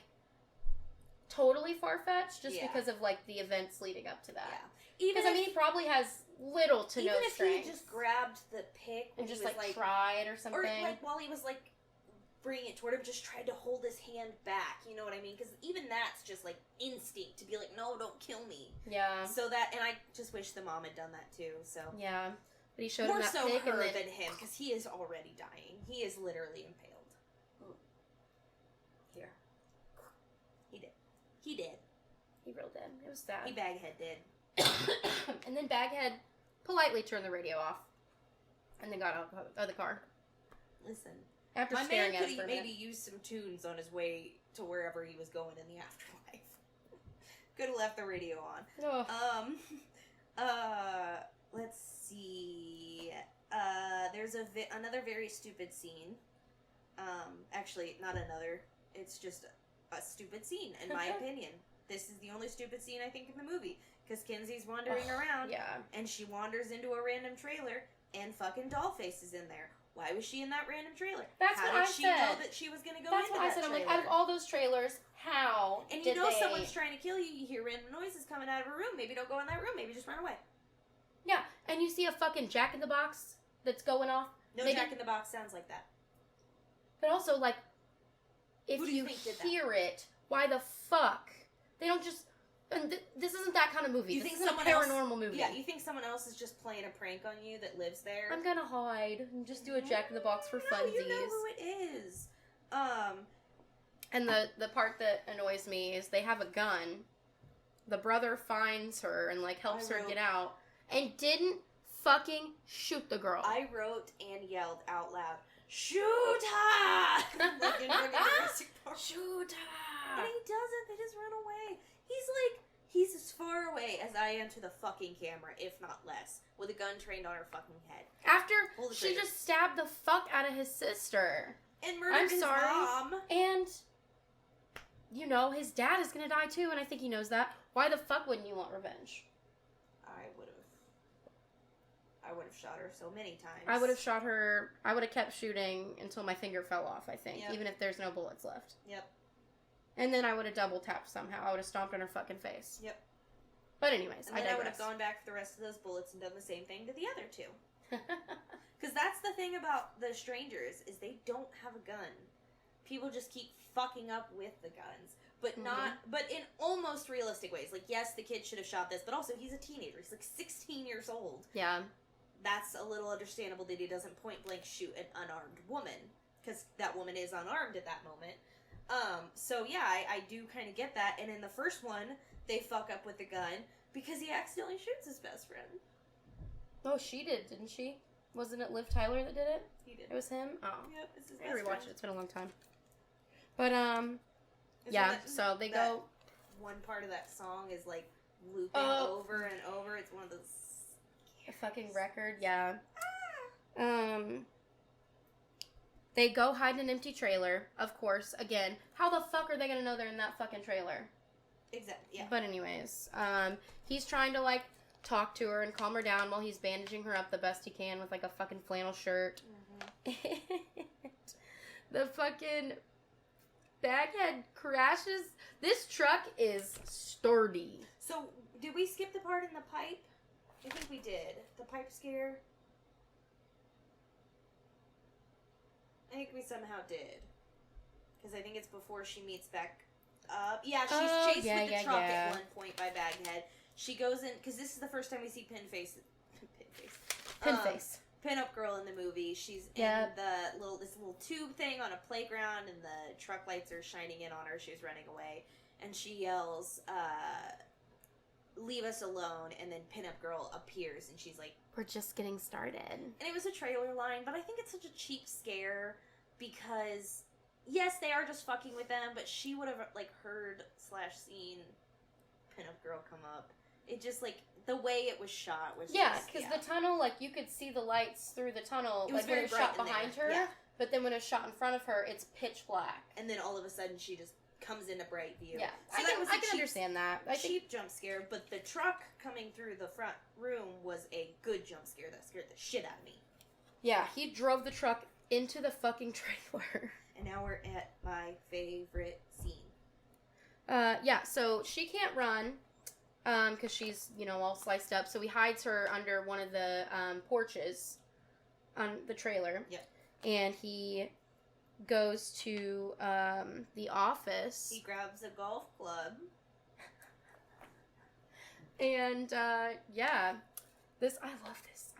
totally far-fetched just Yeah. because of like the events leading up to that. Yeah. Because I mean, he probably has little to no strength. Even if he just grabbed the pick and just he was, like tried or something, or like while he was like bringing it toward him, just tried to hold his hand back. You know what I mean? Because even that's just like instinct to be like, no, don't kill me. Yeah. So that, and I just wish the mom had done that too. So yeah, but he showed more him that so pick her and then... than him because he is already dying. He is literally impaled. Here, he did. He did. He real did. It was sad. He Baghead did. And then Baghead politely turned the radio off, and then got out of the car. Listen. After My man staring at could it for a maybe minute. use some tunes on his way to wherever he was going in the afterlife. Could have left the radio on. Oh. Let's see. There's another very stupid scene. Actually, not another. It's just a stupid scene, in my opinion. This is the only stupid scene I think in the movie. Because Kenzie's wandering around. Yeah. And she wanders into a random trailer, and fucking Dollface is in there. Why was she in that random trailer? That's how what did I she said. know that she was going to go That's into what I that said. I'm trailer? like, out of all those trailers, how And did you know they... someone's trying to kill you. You hear random noises coming out of a room. Maybe don't go in that room. Maybe just run away. Yeah, and you see a fucking Jack in the Box that's going off. No Maybe... Jack in the Box sounds like that. But also, like, if Who do you you think did that? hear it, why the fuck? They don't just... And this isn't that kind of movie. You this think isn't a someone else- paranormal movie. Yeah, you think someone else is just playing a prank on you that lives there? I'm gonna hide and just do a Jack in the Box for No, funsies. you know who it is. And the part that annoys me is they have a gun. The brother finds her and like helps her get out and didn't fucking shoot the girl. I wrote and yelled out loud, "Shoot her!" Like in fucking Jurassic Park. Shoot her! And he doesn't. They just run away. He's as far away as I am to the fucking camera, if not less, with a gun trained on her fucking head. After Pull the she trigger. just stabbed the fuck out of his sister. And murdered his sorry. mom. And, you know, his dad is gonna die too, and I think he knows that. Why the fuck wouldn't you want revenge? I would have shot her so many times. I would have shot her. I would have kept shooting until my finger fell off, I think. Yep. Even if there's no bullets left. Yep. And then I would have double tapped somehow. I would have stomped on her fucking face. Yep. But anyways, And I then I would digress. have gone back for the rest of those bullets and done the same thing to the other two. Because that's the thing about the strangers, is they don't have a gun. People just keep fucking up with the guns. But but in almost realistic ways. Like, yes, the kid should have shot this, but also he's a teenager. He's like 16 years old. Yeah. That's a little understandable that he doesn't point blank shoot an unarmed woman. Because that woman is unarmed at that moment. So yeah, I do kind of get that. And in the first one, they fuck up with the gun because he accidentally shoots his best friend. Oh, she did, didn't she? Wasn't it Liv Tyler that did it? He did. It was him? Oh. Yep, it's his I gotta best rewatch friend. it. It's been a long time. But, Isn't yeah, that- so they that go... One part of that song is like looping Oh. over and over. It's one of those... A fucking record, yeah. They go hide in an empty trailer, of course. Again, how the fuck are they gonna know they're in that fucking trailer? Exactly, yeah. But anyways, he's trying to, like, talk to her and calm her down while he's bandaging her up the best he can with, like, a fucking flannel shirt. The fucking Baghead crashes. This truck is sturdy. So, did we skip the part in the pipe? I think we did. The pipe scare? I think we somehow did. Because I think it's before she meets back up. Yeah, she's chased with the truck at one point by Baghead. She goes in, because this is the first time we see Pinface. Pinup girl in the movie. She's in this little tube thing on a playground, and the truck lights are shining in on her. She's running away, and she yells, "Leave us alone!" And then Pinup girl appears, and she's like, "We're just getting started." And it was a trailer line, but I think it's such a cheap scare because yes, they are just fucking with them, but she would have like heard / seen Pinup girl come up. It just like the way it was shot was because the tunnel, like you could see the lights through the tunnel, it was like very when it was shot bright in behind there. her. Yeah. But then when it's shot in front of her, it's pitch black. And then all of a sudden she just comes into bright view. Yeah, so I can understand that. I think cheap jump scare, but the truck coming through the front room was a good jump scare that scared the shit out of me. Yeah, he drove the truck into the fucking trailer. And now we're at my favorite scene. Yeah, so she can't run, because she's, all sliced up. So he hides her under one of the porches on the trailer. Yep. And he goes to the office. He grabs a golf club. And, yeah.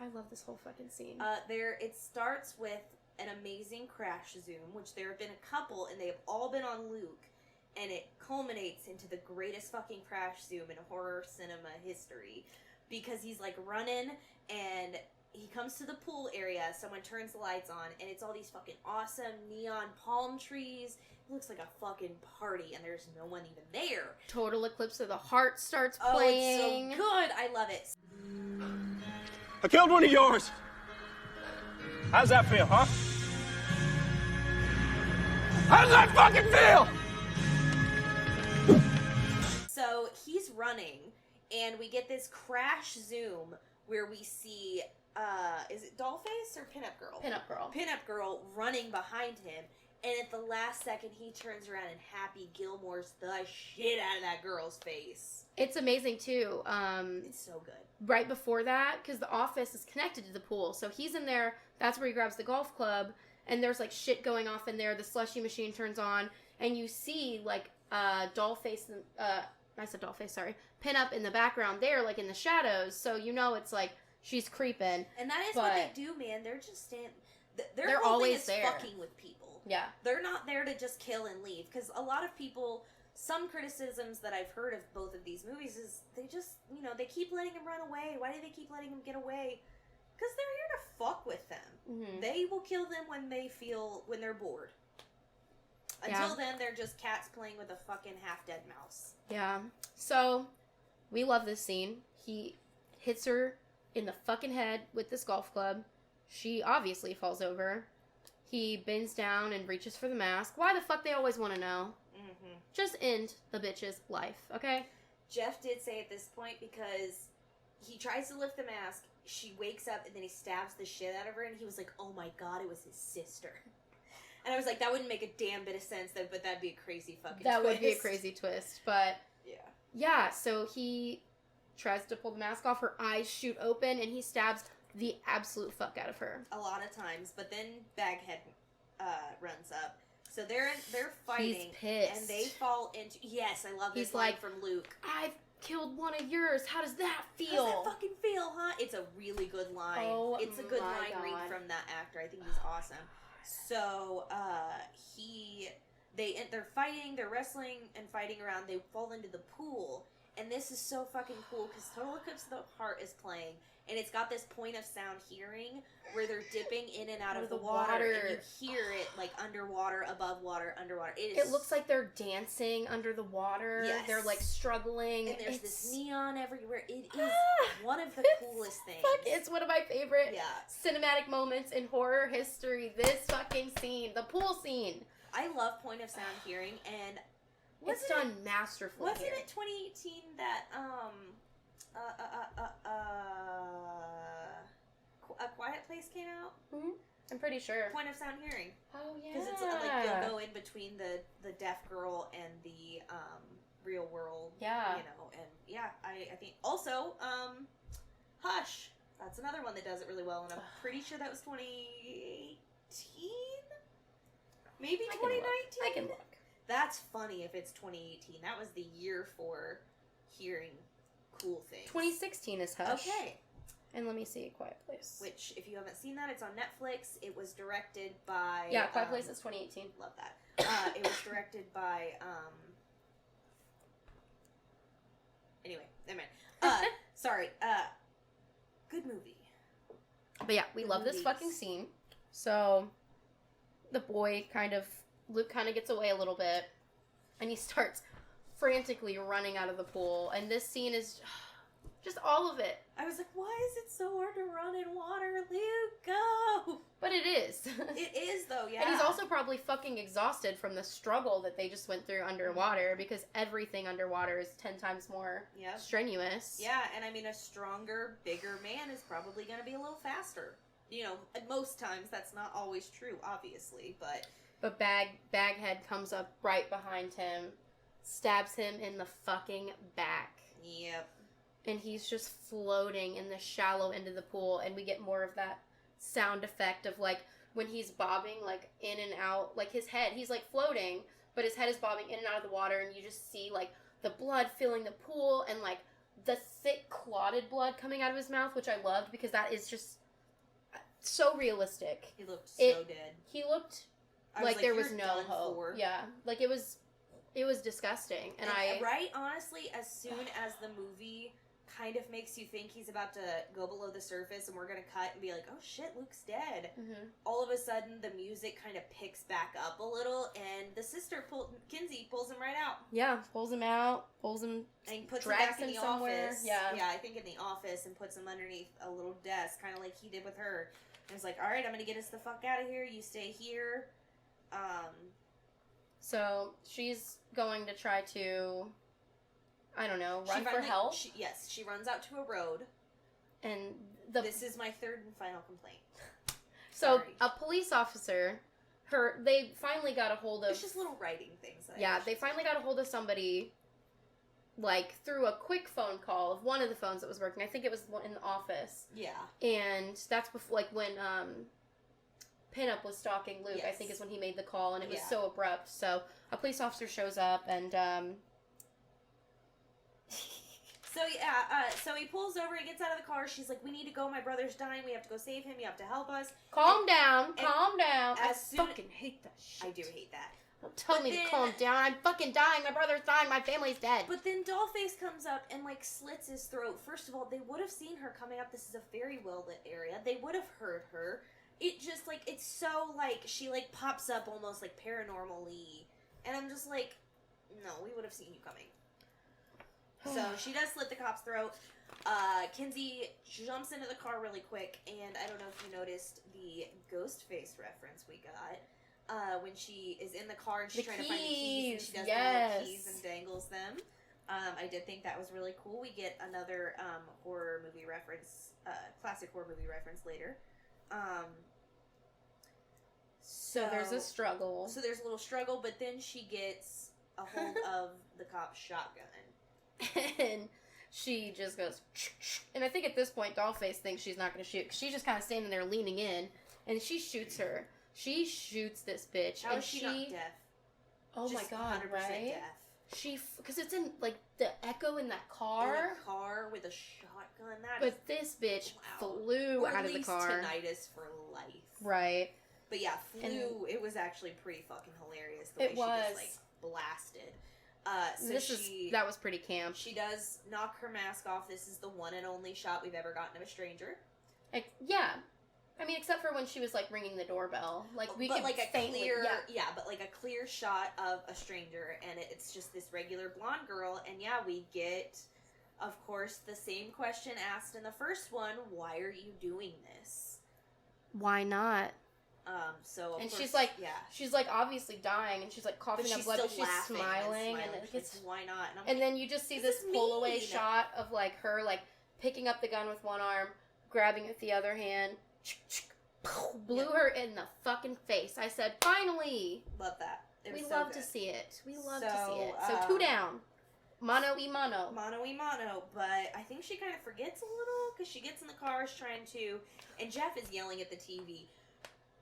I love this whole fucking scene. It starts with an amazing crash zoom, which there have been a couple, and they have all been on Luke, and it culminates into the greatest fucking crash zoom in horror cinema history, because he's, like, running, and he comes to the pool area, someone turns the lights on, and it's all these fucking awesome neon palm trees. It looks like a fucking party, and there's no one even there. Total Eclipse of the Heart starts playing. Oh, it's so good! I love it. I killed one of yours. How's that feel, huh? How's that fucking feel? So he's running, and we get this crash zoom where we see, is it Dollface or Pinup Girl? Pinup Girl. Pinup Girl running behind him, and at the last second he turns around and Happy Gilmore's the shit out of that girl's face. It's amazing, too. It's so good. Right before that, because the office is connected to the pool, so he's in there. That's where he grabs the golf club, and there's, like, shit going off in there. The slushy machine turns on, and you see, like, Dollface, I said Dollface, sorry, Pinup in the background there, like, in the shadows, so you know it's, like, she's creeping. And that is what they do, man. They're just they're always thing is there. fucking with people. Yeah. They're not there to just kill and leave, because a lot of people... Some criticisms that I've heard of both of these movies is they just, they keep letting him run away. Why do they keep letting him get away? Because they're here to fuck with them. Mm-hmm. They will kill them when they're bored. Until then, they're just cats playing with a fucking half-dead mouse. Yeah. So, we love this scene. He hits her in the fucking head with this golf club. She obviously falls over. He bends down and reaches for the mask. Why the fuck they always want to know? Mm-hmm. Just end the bitch's life, okay? Jeff did say at this point, because he tries to lift the mask, she wakes up, and then he stabs the shit out of her, and he was like, oh my god, it was his sister. And I was like, that wouldn't make a damn bit of sense, but that'd be a crazy fucking twist. That would be a crazy twist, but... Yeah. Yeah, so he tries to pull the mask off, her eyes shoot open, and he stabs the absolute fuck out of her. A lot of times, but then Baghead runs up. So they're fighting. He's pissed. And they fall into... Yes, I love this line from Luke. I've killed one of yours. How does that feel? How does that fucking feel, huh? It's a really good line. Oh, it's a good line read from that actor. I think he's awesome. So, they're fighting, they're wrestling and fighting around. They fall into the pool. And this is so fucking cool because Total Eclipse of the Heart is playing. And it's got this point of sound hearing where they're dipping in and out of the water. And you hear it like underwater, above water, underwater. It looks like they're dancing under the water. Yes. They're like struggling. And there's this neon everywhere. It is one of the coolest things. It's one of my favorite cinematic moments in horror history. This fucking scene. The pool scene. I love point of sound hearing, and it's done masterfully. Wasn't it 2018 that A Quiet Place came out? Mm-hmm. I'm pretty sure. Point of sound hearing. Oh yeah. Because it's like you'll go in between the deaf girl and the real world. Yeah. And I think also Hush. That's another one that does it really well, and I'm pretty sure that was 2018. Maybe 2019? I can look. That's funny if it's 2018. That was the year for hearing cool things. 2016 is Hush. Okay. And let me see A Quiet Place. Which, if you haven't seen that, it's on Netflix. It was directed by... Yeah, Quiet Place is 2018. Love that. It was directed by... Anyway, never mind. Sorry. Good movie. But yeah, we love this fucking scene. So... The boy Luke kind of gets away a little bit, and he starts frantically running out of the pool, and this scene is just all of it. I was like, why is it so hard to run in water? Luke, go! But But it is. It is, though, yeah. And he's also probably fucking exhausted from the struggle that they just went through underwater, because everything underwater is 10 times more strenuous. Yeah, and I mean, a stronger, bigger man is probably going to be a little faster. You know, most times that's not always true, obviously, but... But Baghead comes up right behind him, stabs him in the fucking back. Yep. And he's just floating in the shallow end of the pool, and we get more of that sound effect of, like, when he's bobbing, like, in and out, like, his head, he's, like, floating, but his head is bobbing in and out of the water, and you just see, like, the blood filling the pool, and, like, the thick, clotted blood coming out of his mouth, which I loved, because that is just so realistic. He looked so dead. He looked like there was no hope. Yeah. Like, it was disgusting, and Right, honestly, as soon as the movie kind of makes you think he's about to go below the surface and we're going to cut and be like, oh shit, Luke's dead. Mm-hmm. All of a sudden, the music kind of picks back up a little, and the sister, Kinsey, pulls him right out. Yeah, pulls him out, and puts him back in the somewhere. office. Yeah, I think in the office, and puts him underneath a little desk, kind of like he did with her. And it's like, alright, I'm going to get us the fuck out of here. You stay here. So, she's going to try to... I don't know, run for help? She runs out to a road. And this is my third and final complaint. So, a police officer, they finally got a hold of... It's just little writing things. They finally got a hold of somebody, like, through a quick phone call of one of the phones that was working. I think it was one in the office. Yeah. And that's before, like, when, Pinup was stalking Luke, I think is when he made the call, and it was so abrupt. So, a police officer shows up, and, So he pulls over, he gets out of the car, she's like, we need to go, my brother's dying, we have to go save him, you have to help us. Calm down. I fucking hate that shit. I do hate that. Don't tell me to calm down, I'm fucking dying, my brother's dying, my family's dead. But then Dollface comes up and, like, slits his throat. First of all, they would have seen her coming up, this is a very well-lit area, they would have heard her. It just, like, it's so, like, she, like, pops up almost, like, paranormally, and I'm just like, no, we would have seen you coming. So she does slit the cop's throat. Kinsey jumps into the car really quick, and I don't know if you noticed the Ghostface reference we got when she is in the car and she's trying to find the keys, and she does the little keys and dangles them. I did think that was really cool. We get another horror movie reference, classic horror movie reference later. So there's a struggle. So there's a little struggle, but then she gets a hold of the cop's shotgun. And she just goes, and I think at this point Dollface thinks she's not going to shoot, because she's just kind of standing there leaning in, and she shoots her. She shoots this bitch. How is she not deaf? Oh just my god, 100% right? Deaf. Because it's in, like, the echo in that car. In a car with a shotgun. But this bitch flew out of the car. Or at least tinnitus for life. Right. But yeah, it was actually pretty fucking hilarious the way she just, like, blasted. That was pretty camp. She does knock her mask off. This is the one and only shot we've ever gotten of a stranger. Yeah. I mean, except for when she was, like, ringing the doorbell. Like, we could like a faintly... clear... Yeah, but, like, a clear shot of a stranger, and it's just this regular blonde girl, and yeah, we get, of course, the same question asked in the first one, why are you doing this? Why not? So of and course, she's like obviously dying, and she's like coughing up blood, but she's smiling, and it's like, why not? And then you just see this pull away shot of like her like picking up the gun with one arm, grabbing it with the other hand, blew her in the fucking face. I said, finally, love that. We love to see it. We love to see it. So 2 down. Mano y mano. Mano y mano. But I think she kind of forgets a little because she gets in the car, is trying to, and Jeff is yelling at the TV,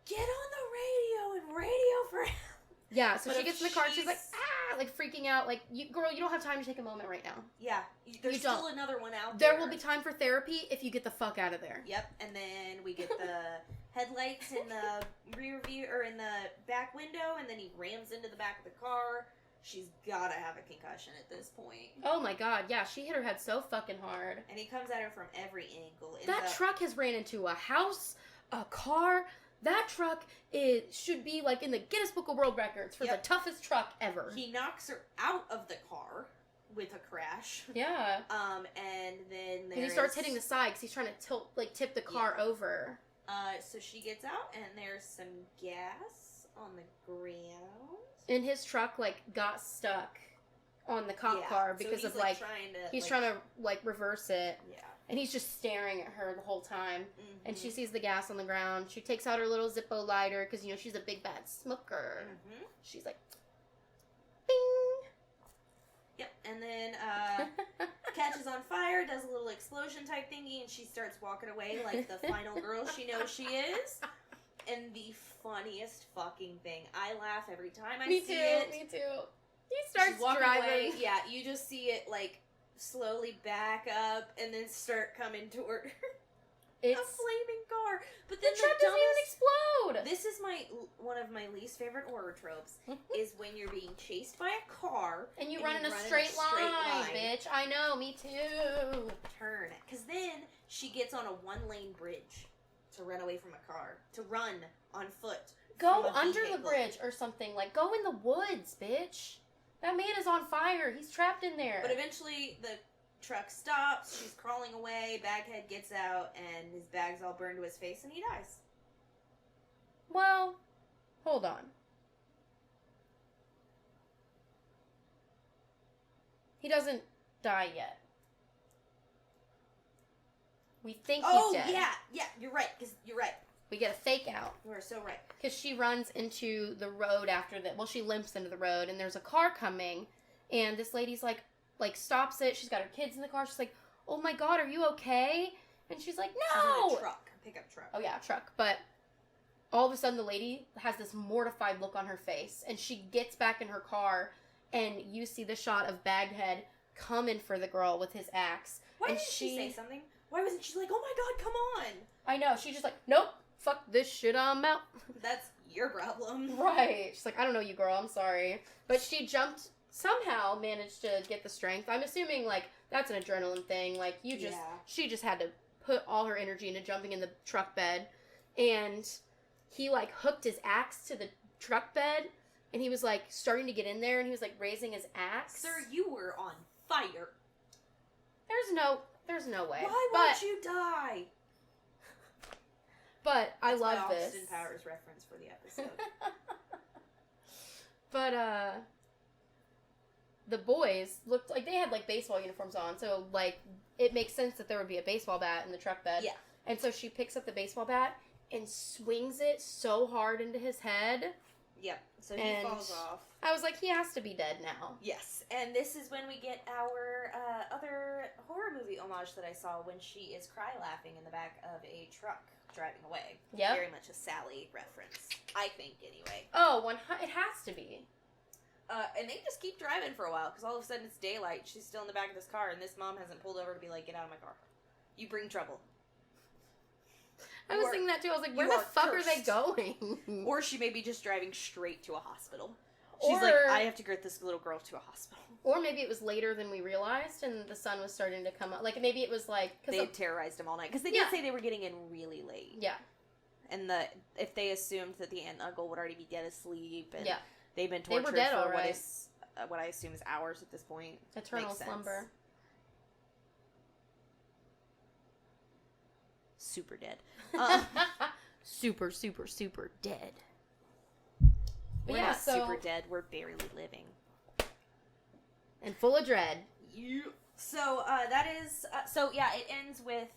get on the radio and radio for help. Yeah, so she gets in the car and she's like, like freaking out. Like, girl, you don't have time to take a moment right now. Yeah, there's still another one out there. There will be time for therapy if you get the fuck out of there. Yep, and then we get the headlights in the rear view, or in the back window, and then he rams into the back of the car. She's gotta have a concussion at this point. Oh my god, yeah, she hit her head so fucking hard. And he comes at her from every angle. That truck has ran into a house, a car. That truck should be like in the Guinness Book of World Records for the toughest truck ever. He knocks her out of the car with a crash. Yeah. And then he starts hitting the side because he's trying to tip the car over. So she gets out, and there's some gas on the ground. And his truck, like, got stuck on the cop car because so he's, of, like, trying trying to, like, reverse it. Yeah. And he's just staring at her the whole time. Mm-hmm. And she sees the gas on the ground. She takes out her little Zippo lighter because, you know, she's a big bad smoker. Mm-hmm. She's like, bing! Yep, and then catches on fire, does a little explosion type thingy, and she starts walking away like the final girl she knows she is. And the funniest fucking thing, I laugh every time I see it. Me too. He starts walking driving. away. Yeah, you just see it like slowly back up and then start coming toward her. It's a flaming car. But then the truck doesn't even explode. This is one of my least favorite horror tropes is when you're being chased by a car and you run in a straight line, bitch. I know, me too. Turn. Because then she gets on a one-lane bridge to run away from a car. To run on foot. Go under the bridge or something. Like, go in the woods, bitch. That man is on fire. He's trapped in there. But eventually the truck stops. She's crawling away. Baghead gets out, and his bag's all burned to his face, and he dies. Well, hold on. He doesn't die yet. We think he's dead. Oh, yeah, you're right, because you're right. We get a fake out. You are so right. Because she runs into the road after that. Well, she limps into the road, and there's a car coming, and this lady's like stops it. She's got her kids in the car. She's like, "Oh my God, are you okay?" And she's like, "No." She's in a truck, pickup truck. Oh yeah, truck. But all of a sudden, the lady has this mortified look on her face, and she gets back in her car, and you see the shot of Baghead coming for the girl with his axe. Why and didn't she say something? Why wasn't she like, "Oh my God, come on"? I know. She's just like, "Nope, fuck this shit, I'm out." That's your problem. Right. She's like, "I don't know you, girl. I'm sorry." But she jumped, somehow managed to get the strength. I'm assuming, like, that's an adrenaline thing. Like, she just had to put all her energy into jumping in the truck bed. And he, like, hooked his axe to the truck bed. And he was, like, starting to get in there. And he was, like, raising his axe. Sir, you were on fire. There's no way. Why won't you die? But I That's love my this. Austin Powers reference for the episode. But, the boys looked like they had, like, baseball uniforms on. So, like, it makes sense that there would be a baseball bat in the truck bed. Yeah. And so she picks up the baseball bat and swings it so hard into his head. Yep. So he falls off. I was like, he has to be dead now. Yes. And this is when we get our other horror movie homage that I saw when she is cry laughing in the back of a truck driving away. Yep. Very much a Sally reference. I think, anyway. Oh, it has to be. And they just keep driving for a while, because all of a sudden it's daylight, she's still in the back of this car, and this mom hasn't pulled over to be like, "Get out of my car. You bring trouble." I was thinking that too. I was like, where the fuck are they going? Or she may be just driving straight to a hospital. She's like, "I have to get this little girl to a hospital." Or maybe it was later than we realized, and the sun was starting to come up. Like, maybe it was like... They had terrorized him all night, because they did say they were getting in really late. Yeah. And if they assumed that the aunt and uncle would already be dead asleep, and yeah. they've been tortured dead for already. What I assume is hours at this point. Eternal slumber. Super dead. Super, super, super dead. We're not super dead. We're barely living. And full of dread. Yeah. So, that is... it ends with,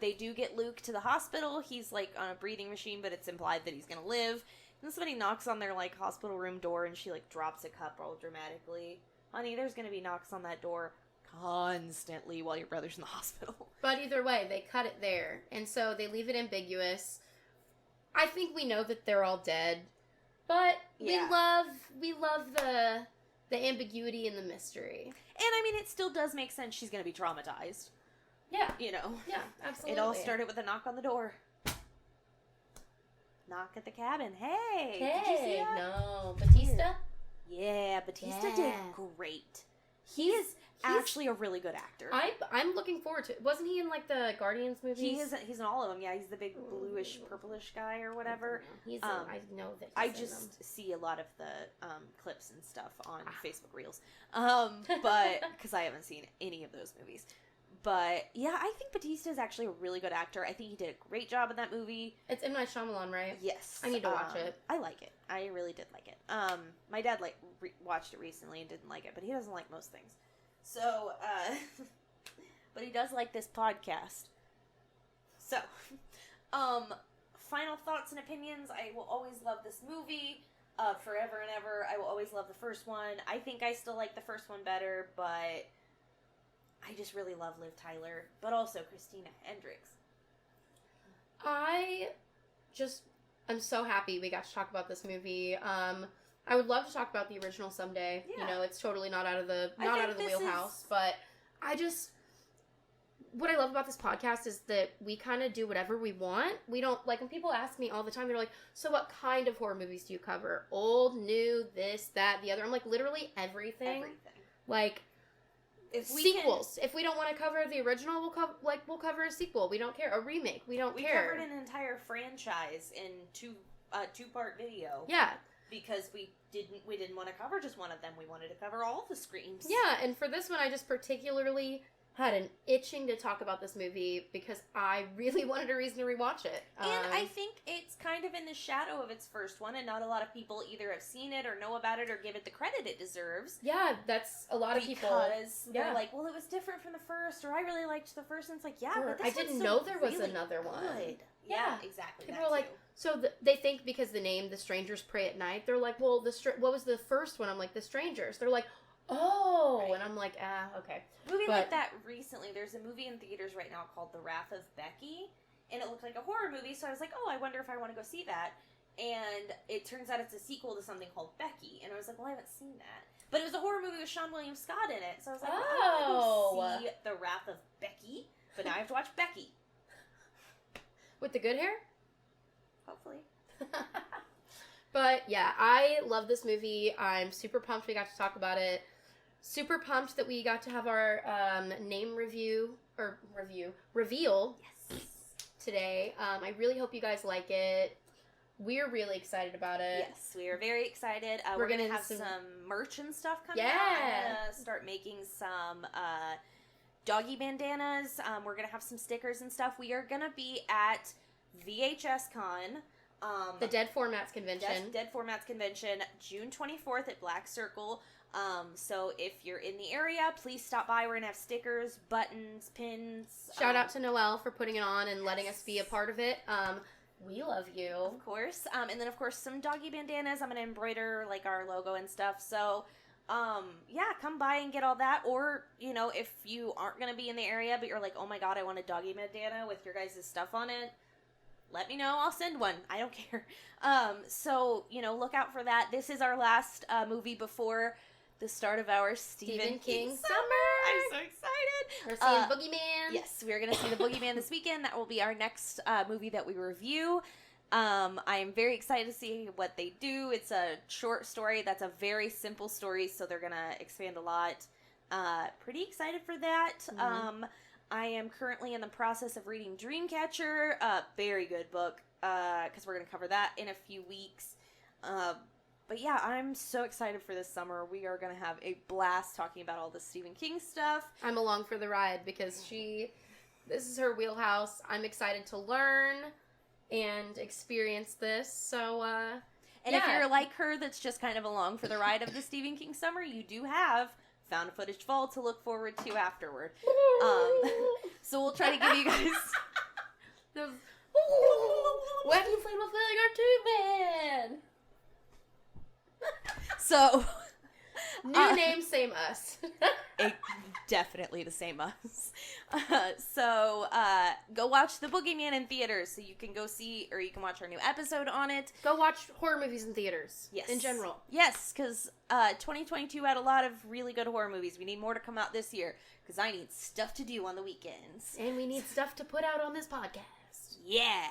they do get Luke to the hospital. He's, like, on a breathing machine, but it's implied that he's gonna live. And somebody knocks on their, like, hospital room door, and she, like, drops a cup all dramatically. Honey, there's gonna be knocks on that door constantly while your brother's in the hospital. But either way, they cut it there. And so they leave it ambiguous. I think we know that they're all dead. But we love the ambiguity and the mystery. And, I mean, it still does make sense she's gonna be traumatized. Yeah. You know? Yeah, absolutely. It all started with a knock on the door. Knock at the cabin. Hey! Did you see that? No. Batista? Yeah, Batista did great. He's actually a really good actor. I'm looking forward to it. Wasn't he in, like, the Guardians movies? He's in all of them, yeah. He's the big bluish, purplish guy or whatever. I know that I just see a lot of the clips and stuff on Facebook Reels. But, because I haven't seen any of those movies. But yeah, I think Batista is actually a really good actor. I think he did a great job in that movie. It's M. Night Shyamalan, right? Yes. I need to watch it. I like it. I really did like it. My dad watched it recently and didn't like it, but he doesn't like most things. So, but he does like this podcast. So, final thoughts and opinions. I will always love this movie. Forever and ever. I will always love the first one. I think I still like the first one better, but I just really love Liv Tyler, but also Christina Hendrix. I'm so happy we got to talk about this movie. I would love to talk about the original someday. Yeah. You know, it's totally not out of the wheelhouse, but what I love about this podcast is that we kind of do whatever we want. We don't, like, when people ask me all the time, they're like, so what kind of horror movies do you cover? Old, new, this, that, the other. I'm like, literally everything. Like, sequels. If we don't want to cover the original, we'll cover a sequel. We don't care. A remake. We don't care. We covered an entire franchise in two-part video. Yeah. Because we didn't want to cover just one of them. We wanted to cover all the Screams. Yeah, and for this one, I just particularly had an itching to talk about this movie because I really wanted a reason to rewatch it. And I think it's kind of in the shadow of its first one, and not a lot of people either have seen it or know about it or give it the credit it deserves. Yeah, that's a lot of people. Because they're like, well, it was different from the first, or I really liked the first, and it's like, yeah, but this I didn't know there was another one. Yeah, exactly. People are like, so they think because the name The Strangers Pray at Night, they're like, well, what was the first one? I'm like, The Strangers. They're like, oh, right. And I'm like, okay. Movie like that recently, there's a movie in theaters right now called The Wrath of Becky, and it looked like a horror movie, so I was like, oh, I wonder if I want to go see that. And it turns out it's a sequel to something called Becky, and I was like, well, I haven't seen that. But it was a horror movie with Sean William Scott in it, so I was like, well, I want to go see The Wrath of Becky, but now I have to watch Becky. With the good hair? Hopefully. But yeah, I love this movie. I'm super pumped we got to talk about it. Super pumped that we got to have our name reveal today. I really hope you guys like it. We're really excited about it. Yes, we are very excited. We're going to have some merch and stuff coming out. I'm going to start making some doggy bandanas. We're going to have some stickers and stuff. We are going to be at VHS Con. The Dead Formats Convention. Dead Formats Convention, June 24th at Black Circle. So if you're in the area, please stop by. We're going to have stickers, buttons, pins. Shout out to Noelle for putting it on and letting us be a part of it. We love you. Of course. And then, of course, some doggy bandanas. I'm going to embroider, like, our logo and stuff. So, yeah, come by and get all that. Or, you know, if you aren't going to be in the area, but you're like, oh my god, I want a doggy bandana with your guys' stuff on it, let me know. I'll send one. I don't care. So, you know, look out for that. This is our last movie before the start of our Stephen King summer. I'm so excited. We're seeing Boogeyman. Yes, we're going to see the Boogeyman this weekend. That will be our next movie that we review. I am very excited to see what they do. It's a short story. That's a very simple story, so they're going to expand a lot. Pretty excited for that. Mm-hmm. I am currently in the process of reading Dreamcatcher. Very good book, because we're going to cover that in a few weeks. But yeah, I'm so excited for this summer. We are going to have a blast talking about all the Stephen King stuff. I'm along for the ride because this is her wheelhouse. I'm excited to learn and experience this. So, and if you're like her, that's just kind of along for the ride of the Stephen King summer, you do have found footage fall to look forward to afterward. So we'll try to give you guys those wacky flame filling our tube man. So new name, same us. Definitely the same us. So go watch The Boogeyman in theaters so you can go see, or you can watch our new episode on it. Go watch horror movies in theaters. Yes. In general. Yes, because 2022 had a lot of really good horror movies. We need more to come out this year because I need stuff to do on the weekends. And we need stuff to put out on this podcast. Yeah.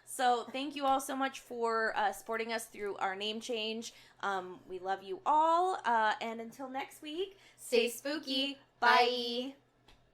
So thank you all so much for supporting us through our name change. We love you all. And until next week, stay spooky. Bye.